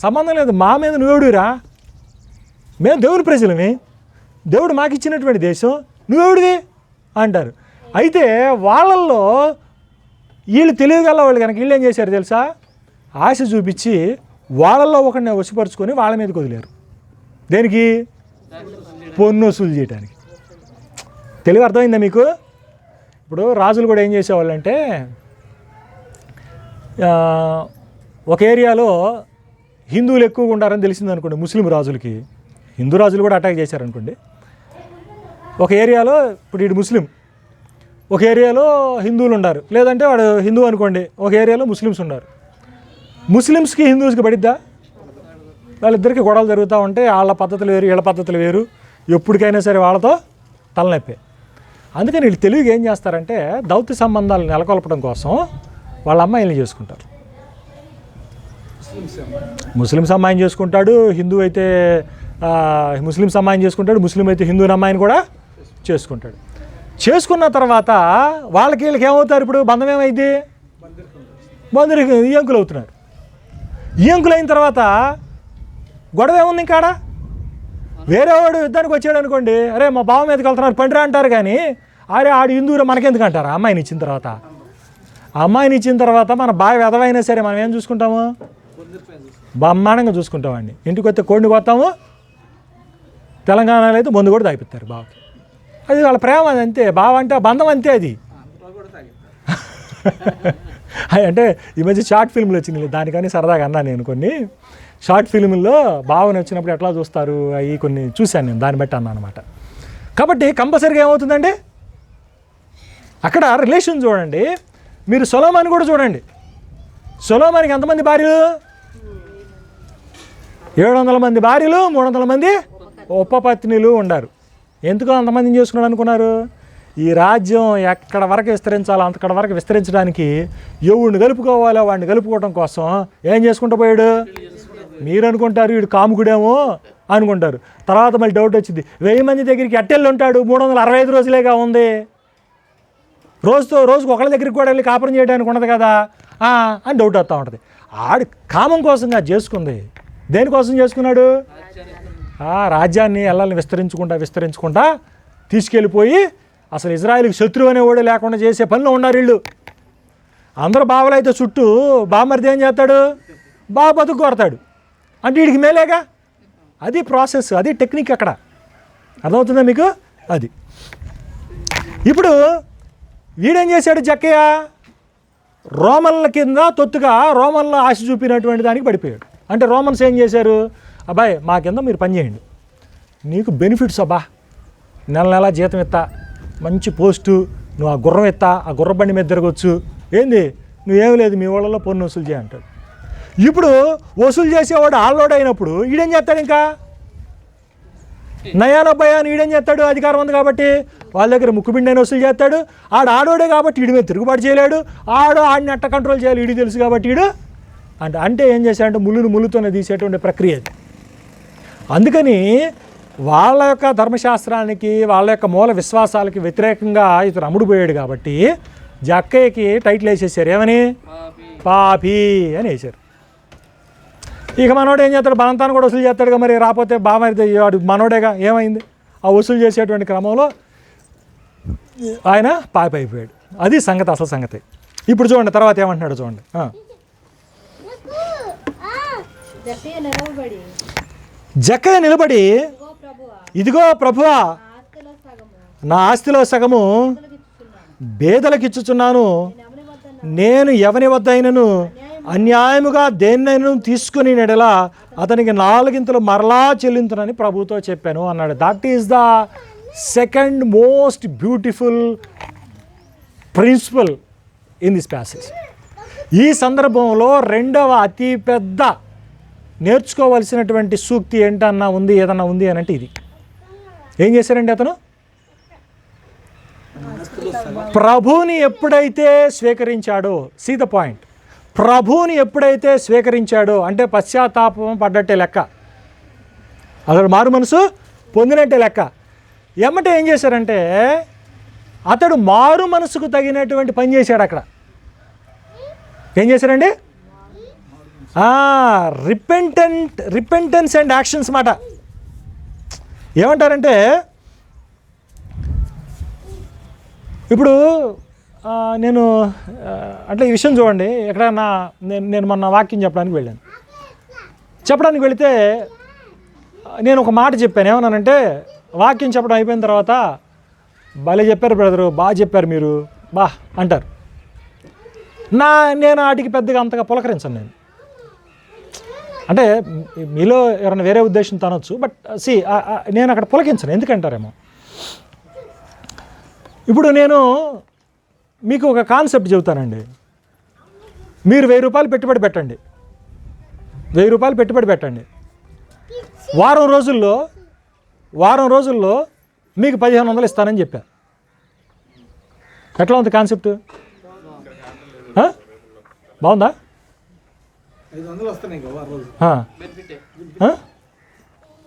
సంబంధం లేదు. మా మీద నువ్వెవడురా? మేము దేవుని ప్రజలమే, దేవుడు మాకు ఇచ్చినటువంటి దేశం, నువ్వెవడివి అంటారు. అయితే వాళ్ళల్లో వీళ్ళు తెలియగల వాళ్ళు కనుక వీళ్ళు ఏం చేశారు తెలుసా? ఆశ చూపించి వాళ్ళల్లో ఒకరిని వశపరుచుకొని వాళ్ళ మీదకి వదిలేరు. దేనికి? పన్ను వసూలు చేయడానికి. తెలివి అర్థమైందా మీకు? ఇప్పుడు రాజులు కూడా ఏం చేసేవాళ్ళు అంటే, ఒక ఏరియాలో హిందువులు ఎక్కువగా ఉంటారని తెలిసింది అనుకోండి, ముస్లిం రాజులకి. హిందూ రాజులు కూడా అటాక్ చేశారనుకోండి. ఒక ఏరియాలో ఇప్పుడు వీడు ముస్లిం, ఒక ఏరియాలో హిందువులు ఉన్నారు, లేదంటే వాడు హిందూ అనుకోండి, ఒక ఏరియాలో ముస్లిమ్స్ ఉన్నారు. ముస్లిమ్స్కి హిందూస్కి పడిద్దా? వాళ్ళిద్దరికి గొడవలు జరుగుతూ ఉంటే వాళ్ళ పద్ధతులు వేరు, వీళ్ళ పద్ధతులు వేరు, ఎప్పటికైనా సరే వాళ్ళతో తలనొప్పే. అందుకని వీళ్ళు తెలుగు ఏం చేస్తారంటే దౌత్య సంబంధాలు నెలకొల్పడం కోసం వాళ్ళ అమ్మాయిల్ని చేసుకుంటారు. ముస్లిమ్స్ అమ్మాయిని చేసుకుంటాడు, హిందూ అయితే ముస్లిమ్స్ అమ్మాయిని చేసుకుంటాడు, ముస్లిం అయితే హిందూని అమ్మాయిని కూడా చేసుకుంటాడు. చేసుకున్న తర్వాత వీళ్ళకి ఏమవుతారు? ఇప్పుడు బంధం ఏమైంది? బంధువులకి ఈయంకులు అవుతున్నారు. ఈయంకులు అయిన తర్వాత గొడవ ఏముంది ఇంకాడ? వేరే వాడు యుద్ధానికి వచ్చాడు అనుకోండి, అరే మా బావ మీదకి వెళ్తున్నారు పండిరా అంటారు. కానీ అరే ఆడు హిందూరా మనకెందుకు అంటారు? అమ్మాయిని ఇచ్చిన తర్వాత, అమ్మాయిని ఇచ్చిన తర్వాత మన బావి ఎదవైనా సరే మనం ఏం చూసుకుంటాము? బ్రహ్మాండంగా చూసుకుంటామండి. ఇంటికి వస్తే కోడిని కొత్తాము, తెలంగాణలో అయితే మందు కూడా తాగిపిస్తారు బావకి. అది వాళ్ళ ప్రేమ, అది అంతే. బావ అంటే బంధం అంతే. అది అంటే ఈ మధ్య షార్ట్ ఫిల్మ్లు వచ్చింది, దానికని సరదాగా అన్నా నేను. కొన్ని షార్ట్ ఫిల్మ్ల్లో బావని వచ్చినప్పుడు ఎట్లా చూస్తారు అవి కొన్ని చూశాను నేను, దాన్ని బట్టి అన్నా అనమాట. కాబట్టి కంపల్సరీగా ఏమవుతుందండి అక్కడ రిలేషన్ చూడండి. మీరు సొలొమోను కూడా చూడండి. సొలొమోనుకి ఎంతమంది భార్యలు? 700 మంది భార్యలు, 300 మంది ఉపపత్నులు ఉండారు. ఎందుకు అంతమందిని చేసుకున్నాడు అనుకున్నారు? ఈ రాజ్యం ఎక్కడ వరకు విస్తరించాలో అంతక్కడ వరకు విస్తరించడానికి ఎవడిని కలుపుకోవాలో వాడిని కలుపుకోవడం కోసం ఏం చేసుకుంటూ పోయాడు? మీరు అనుకుంటారు వీడు కాముకుడేమో అనుకుంటారు. తర్వాత మళ్ళీ డౌట్ వచ్చింది, 1000 మంది దగ్గరికి ఎట్టెళ్ళి ఉంటాడు? 365 రోజులేగా ఉంది. రోజుకు ఒకళ్ళ దగ్గరికి కూడా వెళ్ళి కాపురం చేయడానికి ఉండదు కదా అని డౌట్ వస్తూ ఉంటుంది. ఆడు కామం కోసంగా చేసుకుంది. దేనికోసం చేసుకున్నాడు? రాజ్యాన్ని ఎల్లల్ని విస్తరించుకుంటా తీసుకెళ్ళిపోయి అసలు ఇజ్రాయిల్కి శత్రువు అనేవాడు లేకుండా చేసే పనిలో ఉన్నారు వీళ్ళు. అందరూ బావలు అయితే చుట్టూ బామ్మరిది ఏం చేస్తాడు? బాగా బతుకు కొడతాడు. అంటే వీడికి మేలేగా. అది ప్రాసెస్, అది టెక్నిక్. అక్కడ అర్థమవుతుందా మీకు? అది ఇప్పుడు వీడేం చేశాడు? జక్కయ్య రోమన్ల కింద తొత్తుగా రోమన్ల ఆశ చూపినటువంటి దానికి పడిపోయాడు. అంటే రోమన్స్ ఏం చేశారు? అబ్బాయి మా కింద మీరు పని చేయండి, నీకు బెనిఫిట్స్ అబ్బా, నెల జీతం ఇస్తా, మంచి పోస్టు, నువ్వు ఆ గుర్రం ఎత్తా, ఆ గుర్ర బండి మీద తిరగొచ్చు, ఏంది నువ్వేం లేదు మీ వాళ్ళలో పన్ను వసూలు చేయంటాడు. ఇప్పుడు వసూలు చేసేవాడు ఆల్లోడ్ అయినప్పుడు ఈడేం చేస్తాడు? ఇంకా నయానో భయాన్ని ఈడేం చేస్తాడు? అధికారం ఉంది కాబట్టి వాళ్ళ దగ్గర ముక్కుబిండి అయిన వసూలు చేస్తాడు. ఆడోడే కాబట్టి ఈడి మీద తిరుగుబాటు చేయలేడు. ఆడిని అట్ట కంట్రోల్ చేయాలి ఈడు తెలుసు కాబట్టి ఈడు అంటే ఏం చేశాడంటే ముళ్ళుతోనే తీసేటువంటి ప్రక్రియ అది. అందుకని వాళ్ళ యొక్క ధర్మశాస్త్రానికి వాళ్ళ యొక్క మూల విశ్వాసాలకి వ్యతిరేకంగా ఇతను అమ్ముడుపోయాడు కాబట్టి జక్కయ్యకి టైటిల్ వేసేసారు, ఏమని? పాపి అని వేశారు. ఇక మనోడు ఏం చేస్తాడు? బలంతాన్ని కూడా వసూలు చేస్తాడుగా, మరి రాకపోతే బామరిది వాడు మనోడేగా, ఏమైంది? ఆ వసూలు చేసేటువంటి క్రమంలో ఆయన పాపి అయిపోయాడు. అది సంగతి, అసలు సంగతి. ఇప్పుడు చూడండి తర్వాత ఏమంటున్నాడు చూడండి. జక్కయ్య నిలబడి, ఇదిగో ప్రభువా, నా ఆస్తిలో సగము బేదలకు ఇచ్చుచున్నాను. నేను ఎవని వద్ద అయినను అన్యాయముగా దేన్నైనా తీసుకుని నెడలా అతనికి 4 మరలా చెల్లించునని ప్రభుతో చెప్పాను అన్నాడు. That is the second most beautiful principle in this passage. ఈ సందర్భంలో రెండవ అతి పెద్ద నేర్చుకోవలసినటువంటి సూక్తి ఏంటన్నా ఉంది, ఏదన్నా ఉంది అని అంటే ఇది. ఏం చేశారండి అతను? ప్రభువుని ఎప్పుడైతే స్వీకరించాడో, సీ ద పాయింట్, ప్రభువుని ఎప్పుడైతే స్వీకరించాడో అంటే పశ్చాత్తాపం పడ్డట్టే లెక్క, అతడు మారు మనసు పొందినట్టే లెక్క. ఎమ్మటే ఏం చేశారంటే అతడు మారు మనసుకు తగినటువంటి పని చేశాడు. అక్కడ ఏం చేశారండి? రిపెంటెన్స్ అండ్ యాక్షన్స్ మాట. ఏమంటారంటే ఇప్పుడు నేను అంటే ఈ విషయం చూడండి, ఎక్కడన్నా నేను మొన్న వాక్యం చెప్పడానికి వెళితే నేను ఒక మాట చెప్పాను. ఏమన్నానంటే వాక్యం చెప్పడం అయిపోయిన తర్వాత భలే చెప్పారు బ్రదరు, బాగా చెప్పారు మీరు బా అంటారు. నేను వాటికి పెద్దగా అంతగా పులకరించను. అంటే మీలో ఎవరైనా వేరే ఉద్దేశంతో అనొచ్చు, బట్ నేను అక్కడ పులకించను. ఎందుకంటారేమో, ఇప్పుడు నేను మీకు ఒక కాన్సెప్ట్ చెబుతానండి. మీరు 1000 రూపాయలు పెట్టుబడి పెట్టండి, 1000 రూపాయలు పెట్టుబడి పెట్టండి. వారం రోజుల్లో మీకు 1500 ఇస్తానని చెప్పా. ఎట్లా ఉంది కాన్సెప్ట్? బాగుందా?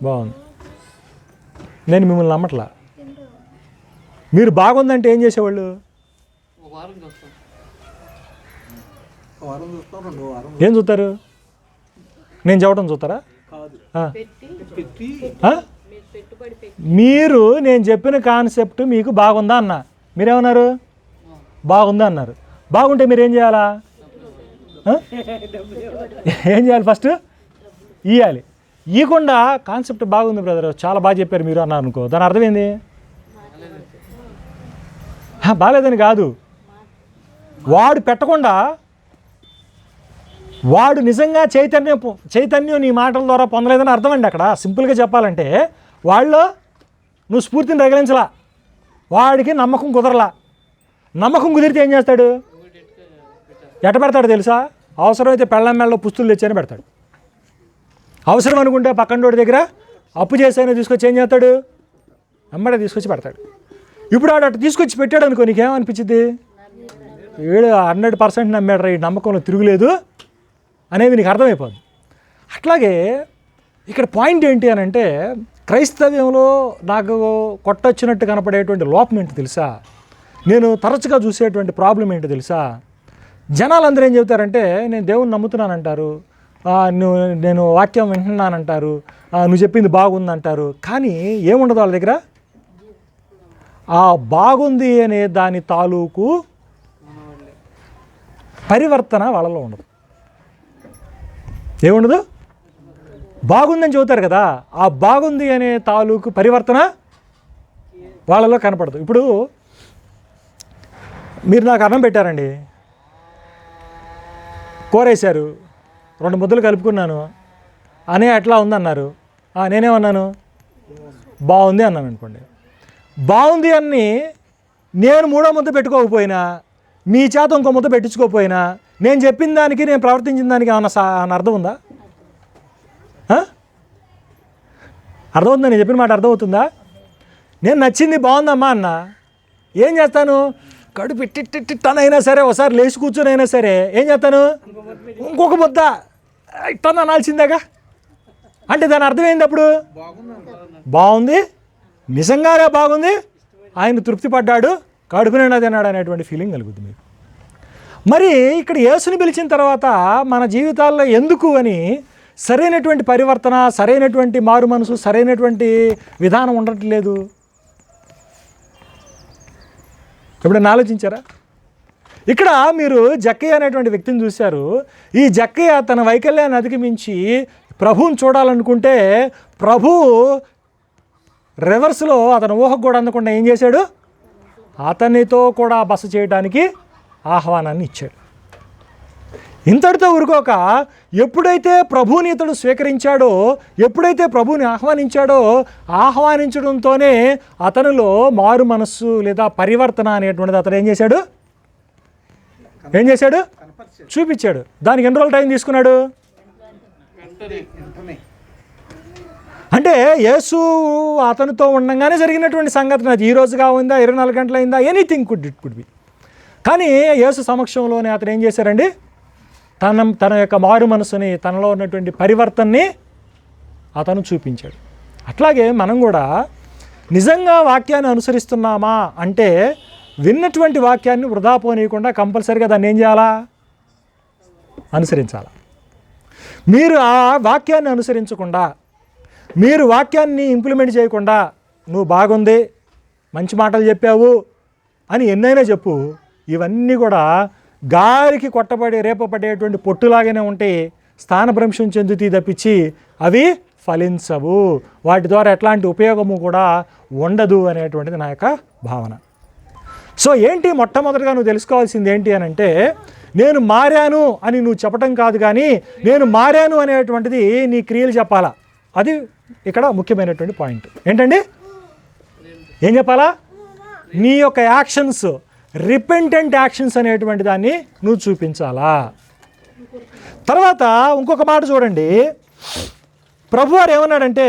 బాగుంది. నేను మిమ్మల్ని నమ్మట్లా. మీరు బాగుందంటే ఏం చేసేవాళ్ళు? ఏం చూస్తారు? నేను చెప్పడం చూస్తారా? మీరు నేను చెప్పిన కాన్సెప్ట్ మీకు బాగుందా అన్నా, మీరేమన్నారు? బాగుందా అన్నారు. బాగుంటే మీరు ఏం చేయాలా? ఏం చేయాలి? ఫస్ట్ ఇవ్వాలి. ఇవ్వకుండా కాన్సెప్ట్ బాగుంది బ్రదర్, చాలా బాగా చెప్పారు మీరు అన్నారు అనుకో, దాని అర్థం ఏంది? బాగాలేదని కాదు. వాడు పెట్టకుండా వాడు నిజంగా చైతన్యం నీ మాటల ద్వారా పొందలేదని అర్థం అండి. అక్కడ సింపుల్గా చెప్పాలంటే వాళ్ళు నువ్వు స్ఫూర్తిని రగిలించలా, వాడికి నమ్మకం కుదరలా. నమ్మకం కుదిరితే ఏం చేస్తాడు? ఎట్ట పెడతాడు తెలుసా? అవసరమైతే పెళ్ళం మెళ్ళలో పుస్తులు తెచ్చని పెడతాడు. అవసరం అనుకుంటే పక్కనోడి దగ్గర అప్పు చేసైనా తీసుకొచ్చి ఏం చేస్తాడు? అమ్మడే తీసుకొచ్చి పెడతాడు. ఇప్పుడు వాడు అటు తీసుకొచ్చి పెట్టాడు అనుకో, నీకేమనిపించింది? వీడు 100% నమ్మాడు, ఈ నమ్మకంలో తిరుగులేదు అనేది నీకు అర్థమైపోద్ది. అట్లాగే ఇక్కడ పాయింట్ ఏంటి అని అంటే, క్రైస్తవ్యంలో నాకు కొట్టొచ్చినట్టు కనపడేటువంటి లోపం ఏంటి తెలుసా? నేను తరచుగా చూసేటువంటి ప్రాబ్లం ఏంటో తెలుసా? జనాలందరూ ఏం చెబుతారంటే, నేను దేవుని నమ్ముతున్నానంటారు, నేను వాక్యం వింటున్నానంటారు, నువ్వు చెప్పింది బాగుందంటారు. కానీ ఏముండదు వాళ్ళ దగ్గర? ఆ బాగుంది అనే దాని తాలూకు పరివర్తన వాళ్ళలో ఉండదు. ఏముండదు? బాగుందని చెబుతారు కదా, ఆ బాగుంది అనే తాలూకు పరివర్తన వాళ్ళలో కనపడదు. ఇప్పుడు మీరు నాకు అన్నం పెట్టారండి, కూరేశారు, 2 ముద్దలు కలుపుకున్నాను, అనే ఎట్లా ఉందన్నారు. నేనేమన్నాను? బాగుంది అన్నాను అనుకోండి. బాగుంది అని నేను 3వ ముద్ద పెట్టుకోకపోయినా, మీ చేత ఇంకో ముద్ద పెట్టించుకోకపోయినా, నేను చెప్పిన దానికి నేను ప్రవర్తించిన దానికి ఏమన్నా అర్థం ఉందా? అర్థమవుతుందా? నేను చెప్పిన మాట అర్థమవుతుందా? నేను నచ్చింది బాగుందమ్మా అన్న, ఏం చేస్తాను? కడుపు ఇట్టనైనా సరే, ఒకసారి లేచి కూర్చొని అయినా సరే ఏం చేస్తాను? ఇంకొక ముద్ద ఇట్టన అనాల్సిందేగా. అంటే దాని అర్థం ఏంది? అప్పుడు బాగుంది, నిజంగానే బాగుంది, ఆయన తృప్తి పడ్డాడు, కడుపు నిండా తిన్నాడు అనేటువంటి ఫీలింగ్ కలుగుతుంది మీకు. మరి ఇక్కడ యేసుని పిలిచిన తర్వాత మన జీవితాల్లో ఎందుకు అని సరైనటువంటి పరివర్తన, సరైనటువంటి మారు మనసు, సరైనటువంటి విధానం ఉండట్లేదు. ఎప్పుడైనా ఆలోచించారా? ఇక్కడ మీరు జక్కయ్య అనేటువంటి వ్యక్తిని చూశారు. ఈ జక్కయ్య తన వైకల్యాన్ని అధిగమించి ప్రభువుని చూడాలనుకుంటే ప్రభు రివర్స్లో అతను ఊహకు కూడా అందకుండా ఏం చేశాడు? అతనితో కూడా బస చేయడానికి ఆహ్వానాన్ని ఇచ్చాడు. ఇంతటితో ఊరుకోక ఎప్పుడైతే ప్రభువుని ఇతడు స్వీకరించాడో, ఎప్పుడైతే ప్రభువుని ఆహ్వానించాడో, ఆహ్వానించడంతోనే అతనిలో మారు మనస్సు లేదా పరివర్తన అనేటువంటిది అతను ఏం చేశాడు? చూపించాడు. దానికి ఎన్ని రోజులు టైం తీసుకున్నాడు? అంటే యేసు అతనితో ఉండగానే జరిగినటువంటి సంగతి. అది ఈ రోజుగా ఉందా, 24 గంటలు అయిందా, ఎనీథింగ్ కుడ్ బి. కానీ యేసు సమక్షంలోనే అతను ఏం చేశారండి? తన యొక్క మారు మనసుని, తనలో ఉన్నటువంటి పరివర్తనని అతను చూపించాడు. అట్లాగే మనం కూడా నిజంగా వాక్యాన్ని అనుసరిస్తున్నామా అంటే విన్నటువంటి వాక్యాన్ని వృధా పోనీయకుండా కంపల్సరీగా దాన్ని ఏం చేయాలా? అనుసరించాలా. మీరు ఆ వాక్యాన్ని అనుసరించకుండా, మీరు వాక్యాన్ని ఇంప్లిమెంట్ చేయకుండా, నువ్వు బాగుంది, మంచి మాటలు చెప్పావు అని ఎన్నైనా చెప్పు, ఇవన్నీ కూడా గాలికి కొట్టబడి రేపబడేటువంటి పొట్టులాగానే ఉంటాయి, స్థానభ్రంశం చెందుతీ తప్పించి అవి ఫలించవు, వాటి ద్వారా ఎట్లాంటి ఉపయోగము కూడా ఉండదు అనేటువంటిది నా యొక్క భావన. సో ఏంటి, మొట్టమొదటిగా నువ్వు తెలుసుకోవాల్సింది ఏంటి అని అంటే, నేను మారాను అని నువ్వు చెప్పటం కాదు, కానీ నేను మారాను అనేటువంటిది నీ క్రియలు చెప్పాలా. అది ఇక్కడ ముఖ్యమైనటువంటి పాయింట్. ఏంటండి? ఏం చెప్పాలా? నీ యొక్క యాక్షన్స్, రిపెంటెంట్ యాక్షన్స్ అనేటువంటి దాన్ని నువ్వు చూపించాలా. తర్వాత ఇంకొక మాట చూడండి, ప్రభువారు ఏమన్నాడంటే,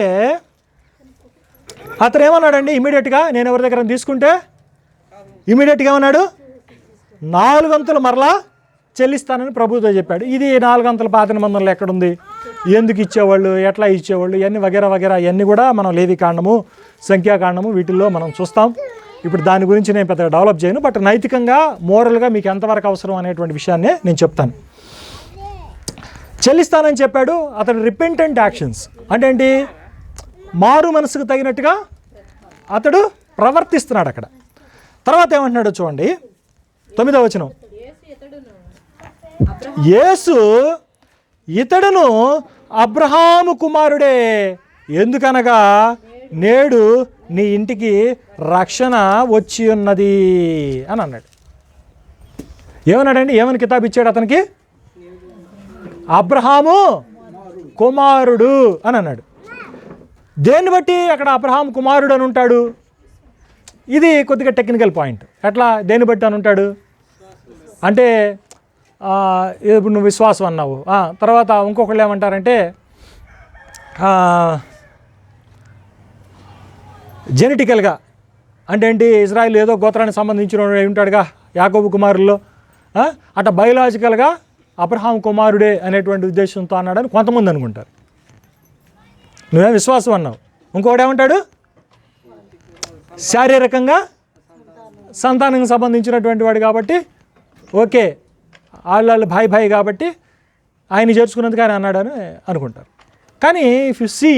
అతను ఏమన్నాడండి ఇమీడియట్గా, నేను ఎవరి దగ్గర తీసుకుంటే ఇమీడియట్గా ఏమన్నాడు? 4 వంతులు మరలా చెల్లిస్తానని ప్రభుతో చెప్పాడు. ఇది 4 వంతుల పాత నిబంధనలు ఎక్కడుంది, ఎందుకు ఇచ్చేవాళ్ళు, ఎట్లా ఇచ్చేవాళ్ళు, ఇవన్నీ వగేరా వగేరా ఇవన్నీ కూడా మనం లేవికాండము, సంఖ్యాకాండము వీటిల్లో మనం చూస్తాం. ఇప్పుడు దాని గురించి నేను పెద్దగా డెవలప్ చేయను, బట్ నైతికంగా, మోరల్గా మీకు ఎంతవరకు అవసరం అనేటువంటి విషయాన్నే నేను చెప్తాను. చెల్లిస్తానని చెప్పాడు. అతను రిపెంటెంట్ యాక్షన్స్ అంటే ఏంటి? మారు మనసుకు తగినట్టుగా అతడు ప్రవర్తిస్తున్నాడు అక్కడ. తర్వాత ఏమంటున్నాడో చూడండి, 9వ వచనం. యేసు ఇతడును అబ్రహాము కుమారుడే, ఎందుకనగా నేడు నీ ఇంటికి రక్షణ వచ్చి ఉన్నది అని అన్నాడు. ఏమన్నాడండి? ఏమని కితాబు ఇచ్చాడు అతనికి? అబ్రహాము కుమారుడు అని అన్నాడు. దేన్ని బట్టి అక్కడ అబ్రహాము కుమారుడు అని ఉంటాడు? ఇది కొద్దిగా టెక్నికల్ పాయింట్. ఎట్లా, దేన్ని బట్టి అని ఉంటాడు అంటే, ఇప్పుడు నువ్వు విశ్వాసం అన్నావు, తర్వాత ఇంకొకళ్ళు ఏమంటారంటే జెనెటికల్గా, అంటే ఏంటి, ఇజ్రాయిల్ ఏదో గోత్రానికి సంబంధించిన ఉంటాడుగా యాకోబు కుమారుల్లో, అట్లా బయలాజికల్గా అబ్రహాం కుమారుడే అనేటువంటి ఉద్దేశంతో అన్నాడని కొంతమంది అనుకుంటారు. నువ్వే విశ్వాసం అన్నావు, ఇంకొకటి ఏమంటాడు, శారీరకంగా సంతానానికి సంబంధించినటువంటి వాడు కాబట్టి ఓకే, వాళ్ళు భాయ్ కాబట్టి ఆయన చేర్చుకున్నందుకు ఆయన అన్నాడని అనుకుంటారు. కానీ ఇఫ్ యు సీ,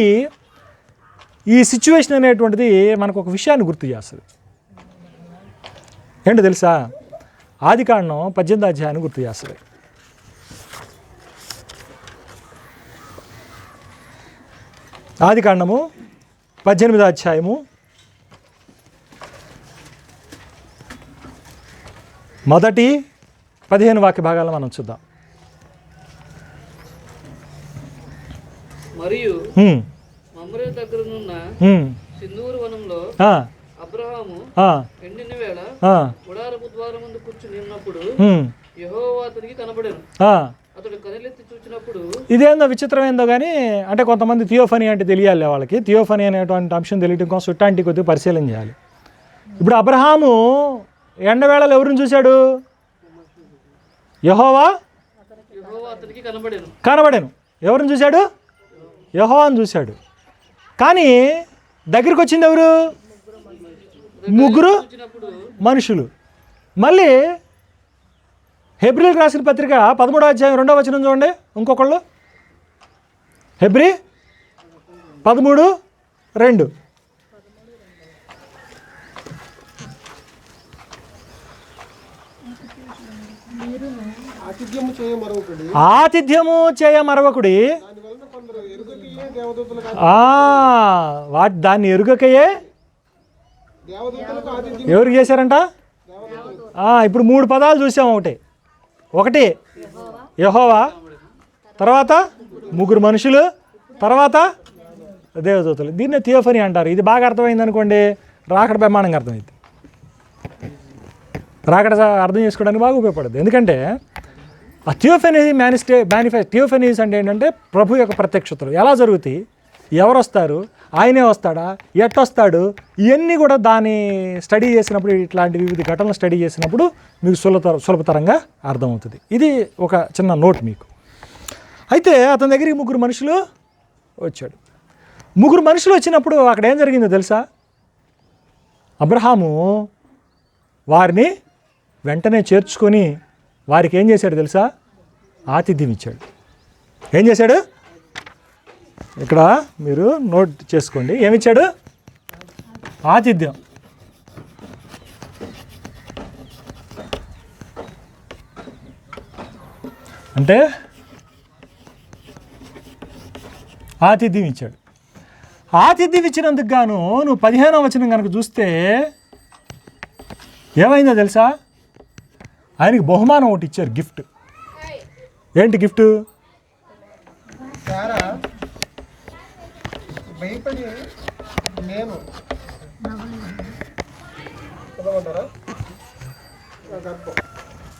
ఈ సిచ్యువేషన్ అనేటువంటిది మనకు ఒక విషయాన్ని గుర్తు చేస్తుంది. ఏంటో తెలుసా? ఆదికాండం 18వ అధ్యాయాన్ని గుర్తు చేస్తుంది. ఆదికాండము 18వ అధ్యాయము మొదటి 15 వాక్య భాగాలను మనం చూద్దాం. మరియు మమ్రే దగ్గరనున్న సింధూరు వనంలో అబ్రహాము ఎండిన వేళ గుడారపు ద్వారం ముందు కూర్చుని ఉన్నప్పుడు యెహోవా అతనికి కనబడెను. అతడు కనులెత్తి చూచినప్పుడు, ఇదేందో విచిత్రమైందో కానీ, అంటే కొంతమంది థియోఫనీ అంటే తెలియాలి వాళ్ళకి. థియోఫనీ అనేటువంటి అంశం తెలియడం కోసం ఇట్లాంటి కొద్దిగా పరిశీలన చేయాలి. ఇప్పుడు అబ్రహాము ఎండవేళలో ఎవరిని చూశాడు? యెహోవా అతనికి కనబడెను. ఎవరిని చూశాడు? యెహోవాను చూశాడు. కానీ దగ్గరికి వచ్చింది ఎవరు? ముగ్గురు మనుషులు. మళ్ళీ హెబ్రీలకు రాసిన పత్రిక 13వ అధ్యాయం 2వ వచనం చూడండి. ఇంకొకళ్ళు హెబ్రీ 13:2. ఆతిథ్యము చేయ మరవకుడి, దాన్ని ఎరుగకయే ఎవరికి చేశారంట? ఇప్పుడు 3 పదాలు చూసాము. ఒకటి యెహోవా, తర్వాత ముగ్గురు మనుషులు, తర్వాత దేవదూతలు. దీన్నే థియోఫనీ అంటారు. ఇది బాగా అర్థమైంది అనుకోండి, రాకడ బ్రహ్మాండంగా అర్థమైంది. రాకడ అర్థం చేసుకోవడానికి బాగా ఉపయోగపడుతుంది. ఎందుకంటే ఆ థియోఫనీ థియోఫనీస్ అంటే ఏంటంటే ప్రభు యొక్క ప్రత్యక్షతలు ఎలా జరుగుతాయి, ఎవరు వస్తారు, ఆయనే వస్తాడా, ఎట్టొస్తాడు, ఇవన్నీ కూడా దాన్ని స్టడీ చేసినప్పుడు, ఇట్లాంటి వివిధ ఘటనలు స్టడీ చేసినప్పుడు మీకు సులభతరంగా అర్థమవుతుంది. ఇది ఒక చిన్న నోట్ మీకు. అయితే అతని దగ్గరికి 3 మనుషులు వచ్చాడు. 3 మనుషులు వచ్చినప్పుడు అక్కడ ఏం జరిగిందో తెలుసా? అబ్రహాము వారిని వెంటనే చేర్చుకొని వారికి ఏం చేశాడు తెలుసా? ఆతిథ్యం ఇచ్చాడు. ఏం చేశాడు? ఇక్కడ మీరు నోట్ చేసుకోండి. ఏమిచ్చాడు? ఆతిథ్యం. అంటే ఆతిథ్యం ఇచ్చాడు. ఆతిథ్యం ఇచ్చినందుకు గాను నువ్వు 15వ వచనం కనుక చూస్తే ఏమైందో తెలుసా? ఆయనకి బహుమానం ఒకటి ఇచ్చారు, గిఫ్ట్. ఏంటి గిఫ్ట్?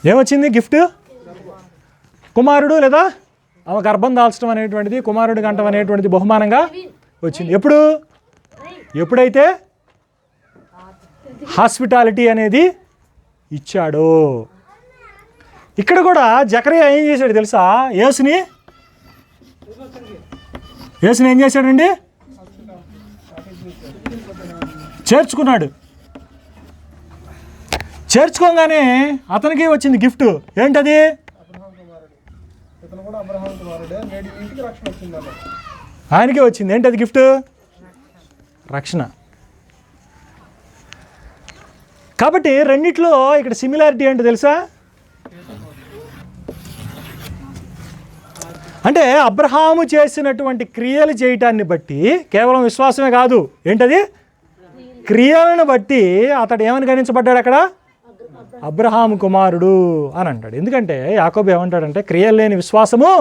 ఏమొచ్చింది గిఫ్ట్? కుమారుడు లేదా ఆమె గర్భం దాల్చడం అనేటువంటిది, కుమారుడు గంటం అనేటువంటిది బహుమానంగా వచ్చింది. ఎప్పుడైతే హాస్పిటాలిటీ అనేది ఇచ్చాడు. ఇక్కడ కూడా జకరియా ఏం చేశాడు తెలుసా? యేసుని ఏం చేశాడండి? చేర్చుకున్నాడు. చేర్చుకోగానే అతనికి వచ్చింది గిఫ్ట్. ఏంటది? ఆయనకే వచ్చింది. ఏంటది గిఫ్ట్? రక్షణ. కాబట్టి రెండిట్లో ఇక్కడ సిమిలారిటీ ఏంటో తెలుసా? అంటే అబ్రహాము చేసినటువంటి క్రియలు చేయటాన్ని బట్టి, కేవలం విశ్వాసమే కాదు, ఏంటది? క్రియలను బట్టి అతడు ఏమని గణించబడ్డాడు? అక్కడ అబ్రహాము కుమారుడు అని అంటాడు. ఎందుకంటే యాకోబు ఏమంటాడంటే క్రియలు లేని విశ్వాసము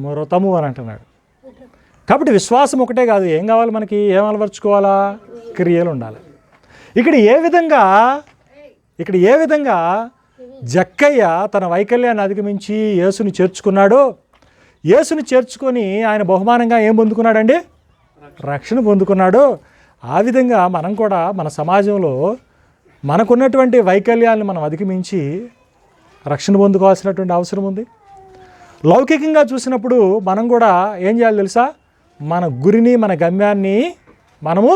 మృతము అని అంటున్నాడు. కాబట్టి విశ్వాసం ఒకటే కాదు, ఏం కావాలి మనకి? ఏం అలవర్చుకోవాలా? క్రియలు ఉండాలి. ఇక్కడ ఏ విధంగా జక్కయ్య తన వైకల్యాన్ని అధిగమించి యేసుని చేర్చుకున్నాడో, యేసుని చేర్చుకొని ఆయన బహుమానంగా ఏం పొందుకున్నాడండి? రక్షణ పొందుకున్నాడు. ఆ విధంగా మనం కూడా మన సమాజంలో మనకున్నటువంటి వైకల్యాలను మనం అధిగమించి రక్షణ పొందుకోవాల్సినటువంటి అవసరం ఉంది. లౌకికంగా చూసినప్పుడు మనం కూడా ఏం చేయాలి తెలుసా? మన గురిని, మన గమ్యాన్ని మనము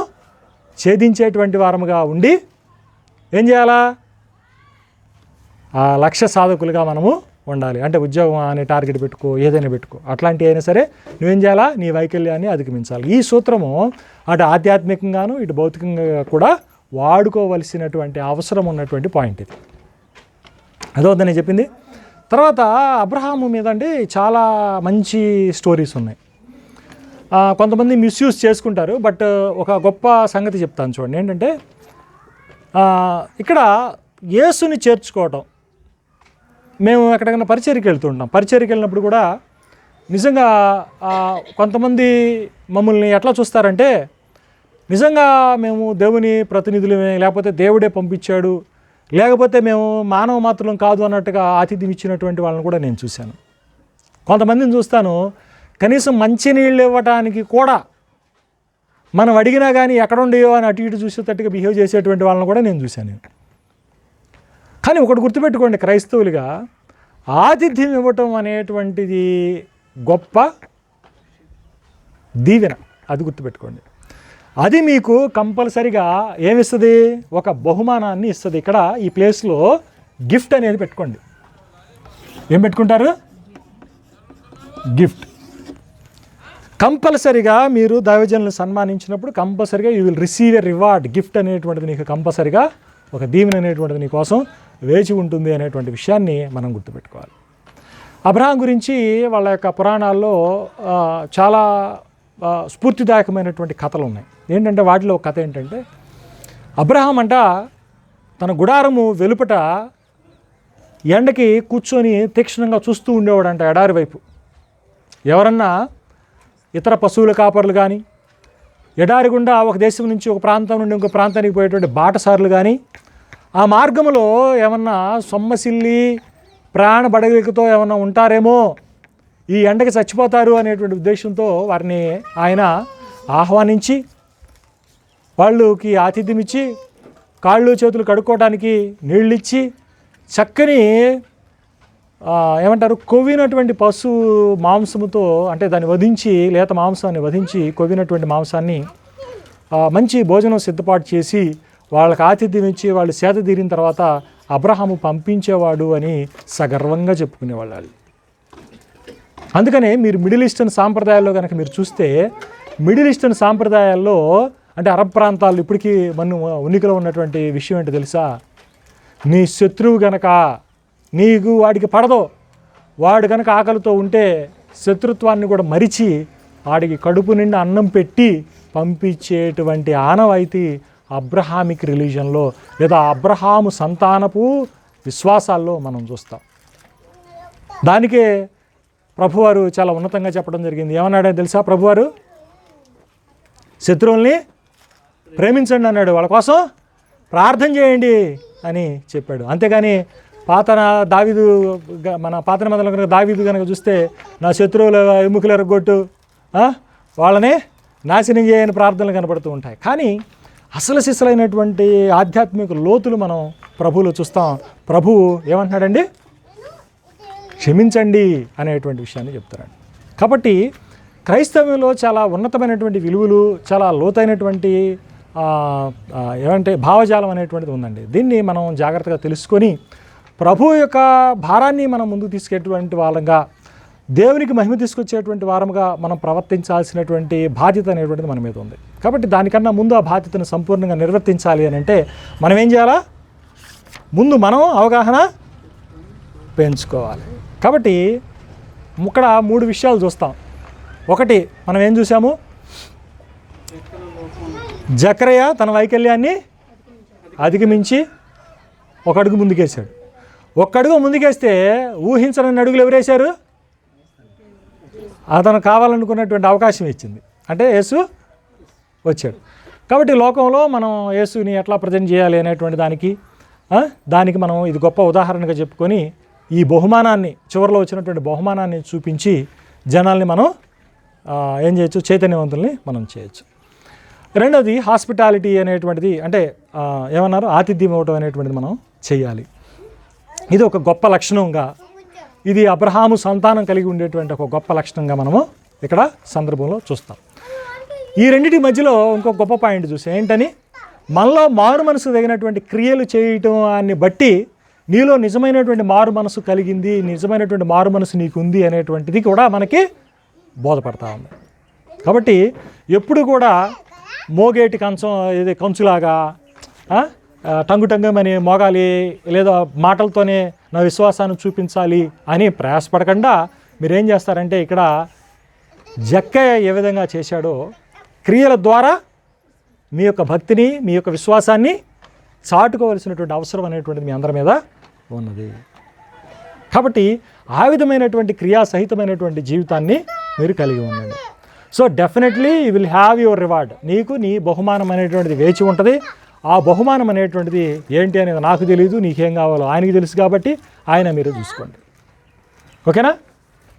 ఛేదించేటువంటి వారముగా ఉండి ఏం చేయాలా? ఆ లక్ష్య సాధకులుగా మనము ఉండాలి. అంటే ఉద్యోగం అనే టార్గెట్ పెట్టుకో, ఏదైనా పెట్టుకో, అట్లాంటివి అయినా సరే నువ్వేం చేయాలా? నీ వైకల్యాన్ని అధిగమించాలి. ఈ సూత్రము అటు ఆధ్యాత్మికంగాను ఇటు భౌతికంగా కూడా వాడుకోవలసినటువంటి అవసరం ఉన్నటువంటి పాయింట్ ఇది. అదొద్దని నేను చెప్పింది. తర్వాత అబ్రహాము మీద అంటే చాలా మంచి స్టోరీస్ ఉన్నాయి. కొంతమంది మిస్యూజ్ చేసుకుంటారు. బట్ ఒక గొప్ప సంగతి చెప్తాను చూడండి. ఏంటంటే ఇక్కడ యేసుని చేర్చుకోవటం. మేము ఎక్కడికైనా పరిచర్యకి వెళ్తుంటాం. పరిచర్యకి వెళ్ళినప్పుడు కూడా నిజంగా కొంతమంది మమ్మల్ని ఎట్లా చూస్తారంటే, నిజంగా మేము దేవుని ప్రతినిధులమే, లేకపోతే దేవుడే పంపించాడు, లేకపోతే మేము మానవ మాత్రం కాదు అన్నట్టుగా ఆతిథ్యం ఇచ్చినటువంటి వాళ్ళని కూడా నేను చూశాను. కొంతమందిని చూస్తాను, కనీసం మంచినీళ్ళు ఇవ్వటానికి కూడా మనం అడిగినా కానీ ఎక్కడుండేయో అని అటు ఇటు చూసేటట్టుగా బిహేవ్ చేసేటువంటి వాళ్ళని కూడా నేను చూశాను. కానీ ఒకటి గుర్తుపెట్టుకోండి, క్రైస్తవులుగా ఆతిథ్యం ఇవ్వటం అనేటువంటిది గొప్ప దీవెన. అది గుర్తుపెట్టుకోండి. అది మీకు కంపల్సరిగా ఏమిస్తుంది, ఒక బహుమానాన్ని ఇస్తుంది. ఇక్కడ ఈ ప్లేస్లో గిఫ్ట్ అనేది పెట్టుకోండి. ఏం పెట్టుకుంటారు? గిఫ్ట్. కంపల్సరిగా మీరు దైవజనులను సన్మానించినప్పుడు కంపల్సరిగా you will receive a reward. Gift అనేటువంటిది నీకు కంపల్సరిగా, ఒక దీవెన అనేటువంటిది నీ కోసం వేచి ఉంటుంది అనేటువంటి విషయాన్ని మనం గుర్తుపెట్టుకోవాలి. అబ్రహాం గురించి వాళ్ళ యొక్క పురాణాల్లో చాలా స్ఫూర్తిదాయకమైనటువంటి కథలు ఉన్నాయి. ఏంటంటే వాటిలో ఒక కథ ఏంటంటే, అబ్రహాం అంట తన గుడారము వెలుపట ఎండకి కూర్చొని తీక్షణంగా చూస్తూ ఉండేవాడంట ఎడారి వైపు. ఎవరన్నా ఇతర పశువుల కాపర్లు కానీ, ఎడారి గుండా ఒక దేశం నుంచి ఒక ప్రాంతం నుండి ఇంకో ప్రాంతానికి పోయేటువంటి బాటసారులు కానీ, ఆ మార్గంలో ఏమన్నా సొమ్మసిల్లి ప్రాణబడలికతో ఏమన్నా ఉంటారేమో, ఈ ఎండకి చచ్చిపోతారు అనేటువంటి ఉద్దేశంతో వారిని ఆయన ఆహ్వానించి వాళ్ళకి ఆతిథ్యం ఇచ్చి కాళ్ళు చేతులు కడుక్కోవడానికి నీళ్ళు ఇచ్చి చక్కని ఏమంటారు కొవ్వినటువంటి పశు మాంసముతో, అంటే దాన్ని వధించి, లేత మాంసాన్ని వధించి కొవ్వినటువంటి మాంసాన్ని మంచి భోజనం సిద్ధపాటు చేసి వాళ్ళకి ఆతిథ్యం ఇచ్చి వాళ్ళు సేద తీరిన తర్వాత అబ్రహాము పంపించేవాడు అని సగర్వంగా చెప్పుకునేవాళ్ళు వాళ్ళు. అందుకనే మీరు మిడిల్ ఈస్టర్న్ సాంప్రదాయాల్లో కనుక మీరు చూస్తే, మిడిల్ ఈస్టర్న్ సాంప్రదాయాల్లో అంటే అరబ్ ప్రాంతాల్లో ఇప్పటికీ మన ఉనికిలో ఉన్నటువంటి విషయం ఏంటో తెలుసా, నీ శత్రువు గనక నీకు వాడికి పడదో, వాడు కనుక ఆకలితో ఉంటే శత్రుత్వాన్ని కూడా మరిచి వాడికి కడుపు నిండా అన్నం పెట్టి పంపించేటువంటి ఆనవాయితీ అబ్రహామిక్ రిలీజన్లో లేదా అబ్రహాము సంతానపు విశ్వాసాల్లో మనం చూస్తాం. దానికే ప్రభువారు చాలా ఉన్నతంగా చెప్పడం జరిగింది. ఏమన్నాడో తెలుసా ప్రభువారు? శత్రువుల్ని ప్రేమించండి అన్నాడు, వాళ్ళ కోసం ప్రార్థన చేయండి అని చెప్పాడు. అంతేగాని మన పాత నిబంధనలో కనుక దావీదు కనుక చూస్తే, నా శత్రువుల ఎముకలు ఎరగొట్టు, వాళ్ళని నాశనం చేయని ప్రార్థనలు కనపడుతూ ఉంటాయి. కానీ అసలు సిసలైనటువంటి ఆధ్యాత్మిక లోతులు మనం ప్రభువులో చూస్తాం. ప్రభువు ఏమంటున్నాడండి? క్షమించండి అనేటువంటి విషయాన్ని చెప్తున్నాడు. కాబట్టి క్రైస్తవ్యంలో చాలా ఉన్నతమైనటువంటి విలువలు, చాలా లోతైనటువంటి ఏమంటే భావజాలం అనేటువంటిది ఉందండి. దీన్ని మనం జాగ్రత్తగా తెలుసుకొని ప్రభువు యొక్క భారాన్ని మనం ముందుకు తీసుకెటువంటి వాళ్ళంగా, దేవునికి మహిమ తీసుకొచ్చేటువంటి వారముగా మనం ప్రవర్తించాల్సినటువంటి బాధ్యత అనేటువంటిది మన మీద ఉంది. కాబట్టి దానికన్నా ముందు ఆ బాధ్యతను సంపూర్ణంగా నిర్వర్తించాలి అని అంటే మనం ఏం చేయాలా? ముందు మనం అవగాహన పెంచుకోవాలి. కాబట్టి ఇక్కడ 3 విషయాలు చూస్తాం. ఒకటి, మనం ఏం చూసాము? జకరయ్య తన వైకల్యాన్ని అధిగమించి ఒక అడుగు ముందుకేశాడు. ఒక్క అడుగు ముందుకేస్తే ఊహించని అడుగులు ఎవరేశారు? అతను కావాలనుకున్నటువంటి అవకాశం ఇచ్చింది, అంటే యేసు వచ్చాడు. కాబట్టి లోకంలో మనం యేసుని ఎట్లా ప్రజెంట్ చేయాలి అనేటువంటి దానికి మనం ఇది గొప్ప ఉదాహరణగా చెప్పుకొని ఈ బహుమానాన్ని, చివరిలో వచ్చినటువంటి బహుమానాన్ని చూపించి జనాల్ని మనం ఏం చేయొచ్చు? చైతన్యవంతుల్ని మనం చేయొచ్చు. రెండోది హాస్పిటాలిటీ అనేటువంటిది, అంటే ఏమన్నారు? ఆతిథ్యం ఇవ్వటం అనేటువంటిది మనం చేయాలి. ఇది ఒక గొప్ప లక్షణంగా, ఇది అబ్రహాము సంతానం కలిగి ఉండేటువంటి ఒక గొప్ప లక్షణంగా మనము ఇక్కడ సందర్భంలో చూస్తాం. ఈ రెండింటి మధ్యలో ఇంకొక గొప్ప పాయింట్ చూసాం. ఏంటని? మనలో మారు మనసు తగినటువంటి క్రియలు చేయటాన్ని బట్టి నీలో నిజమైనటువంటి మారు మనసు కలిగింది, నిజమైనటువంటి మారు మనసు నీకుంది అనేటువంటిది కూడా మనకి బోధపడతా ఉంది. కాబట్టి ఎప్పుడు కూడా మోగేటి కంచులాగా టంగుటంగమని మోగాలి, లేదా మాటలతోనే నా విశ్వాసాన్ని చూపించాలి అని ప్రయాసపడకుండా మీరేం చేస్తారంటే, ఇక్కడ జక్కయ్య ఏ విధంగా చేశాడో క్రియల ద్వారా మీ యొక్క భక్తిని, మీ యొక్క విశ్వాసాన్ని చాటుకోవలసినటువంటి అవసరం అనేటువంటిది మీ అందరి మీద ఉన్నది. కాబట్టి ఆ విధమైనటువంటి క్రియాసహితమైనటువంటి జీవితాన్ని మీరు కలిగి ఉండండి. So definitely you will have your reward. నీకు నీ బహుమానం అనేటువంటిది వేచి ఉంటుంది. ఆ బహుమానం అనేటువంటిది ఏంటి అనేది నాకు తెలియదు, నీకేం కావాలో ఆయనకి తెలుసు. కాబట్టి మీరు చూసుకోండి. ఓకేనా?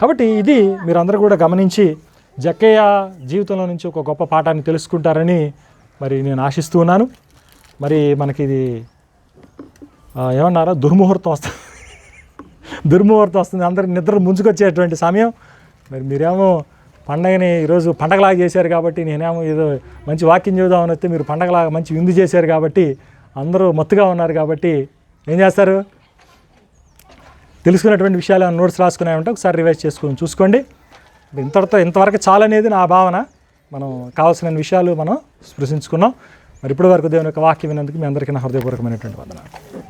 కాబట్టి ఇది మీరందరూ కూడా గమనించి జక్కయ్య జీవితంలో నుంచి ఒక గొప్ప పాఠాన్ని తెలుసుకుంటారని మరి నేను ఆశిస్తూ ఉన్నాను. మరి మనకి ఇది ఏమన్నారా, దుర్ముహూర్తం వస్తుంది, అందరికి నిద్ర ముంచుకొచ్చేటువంటి సమయం. మరి మీరేమో పండగని ఈరోజు పండగలాగా చేశారు కాబట్టి నేనేమో ఏదో మంచి వాక్యం చూద్దామని వస్తే మీరు పండగలాగా మంచి విందు చేశారు కాబట్టి అందరూ మత్తుగా ఉన్నారు కాబట్టి ఏం చేస్తారు? తెలుసుకున్నటువంటి విషయాలు నోట్స్ రాసుకున్నాయంటే ఒకసారి రివైజ్ చేసుకొని చూసుకోండి. ఇంతవరకు చాలనేది నా భావన. మనం కావాల్సిన విషయాలు మనం స్పృశించుకున్నాం. మరి ఇప్పటి వరకు దేవుని యొక్క వాక్యం విన్నందుకు మీ అందరికీ నా హృదయపూర్వకమైనటువంటి వందనాలు.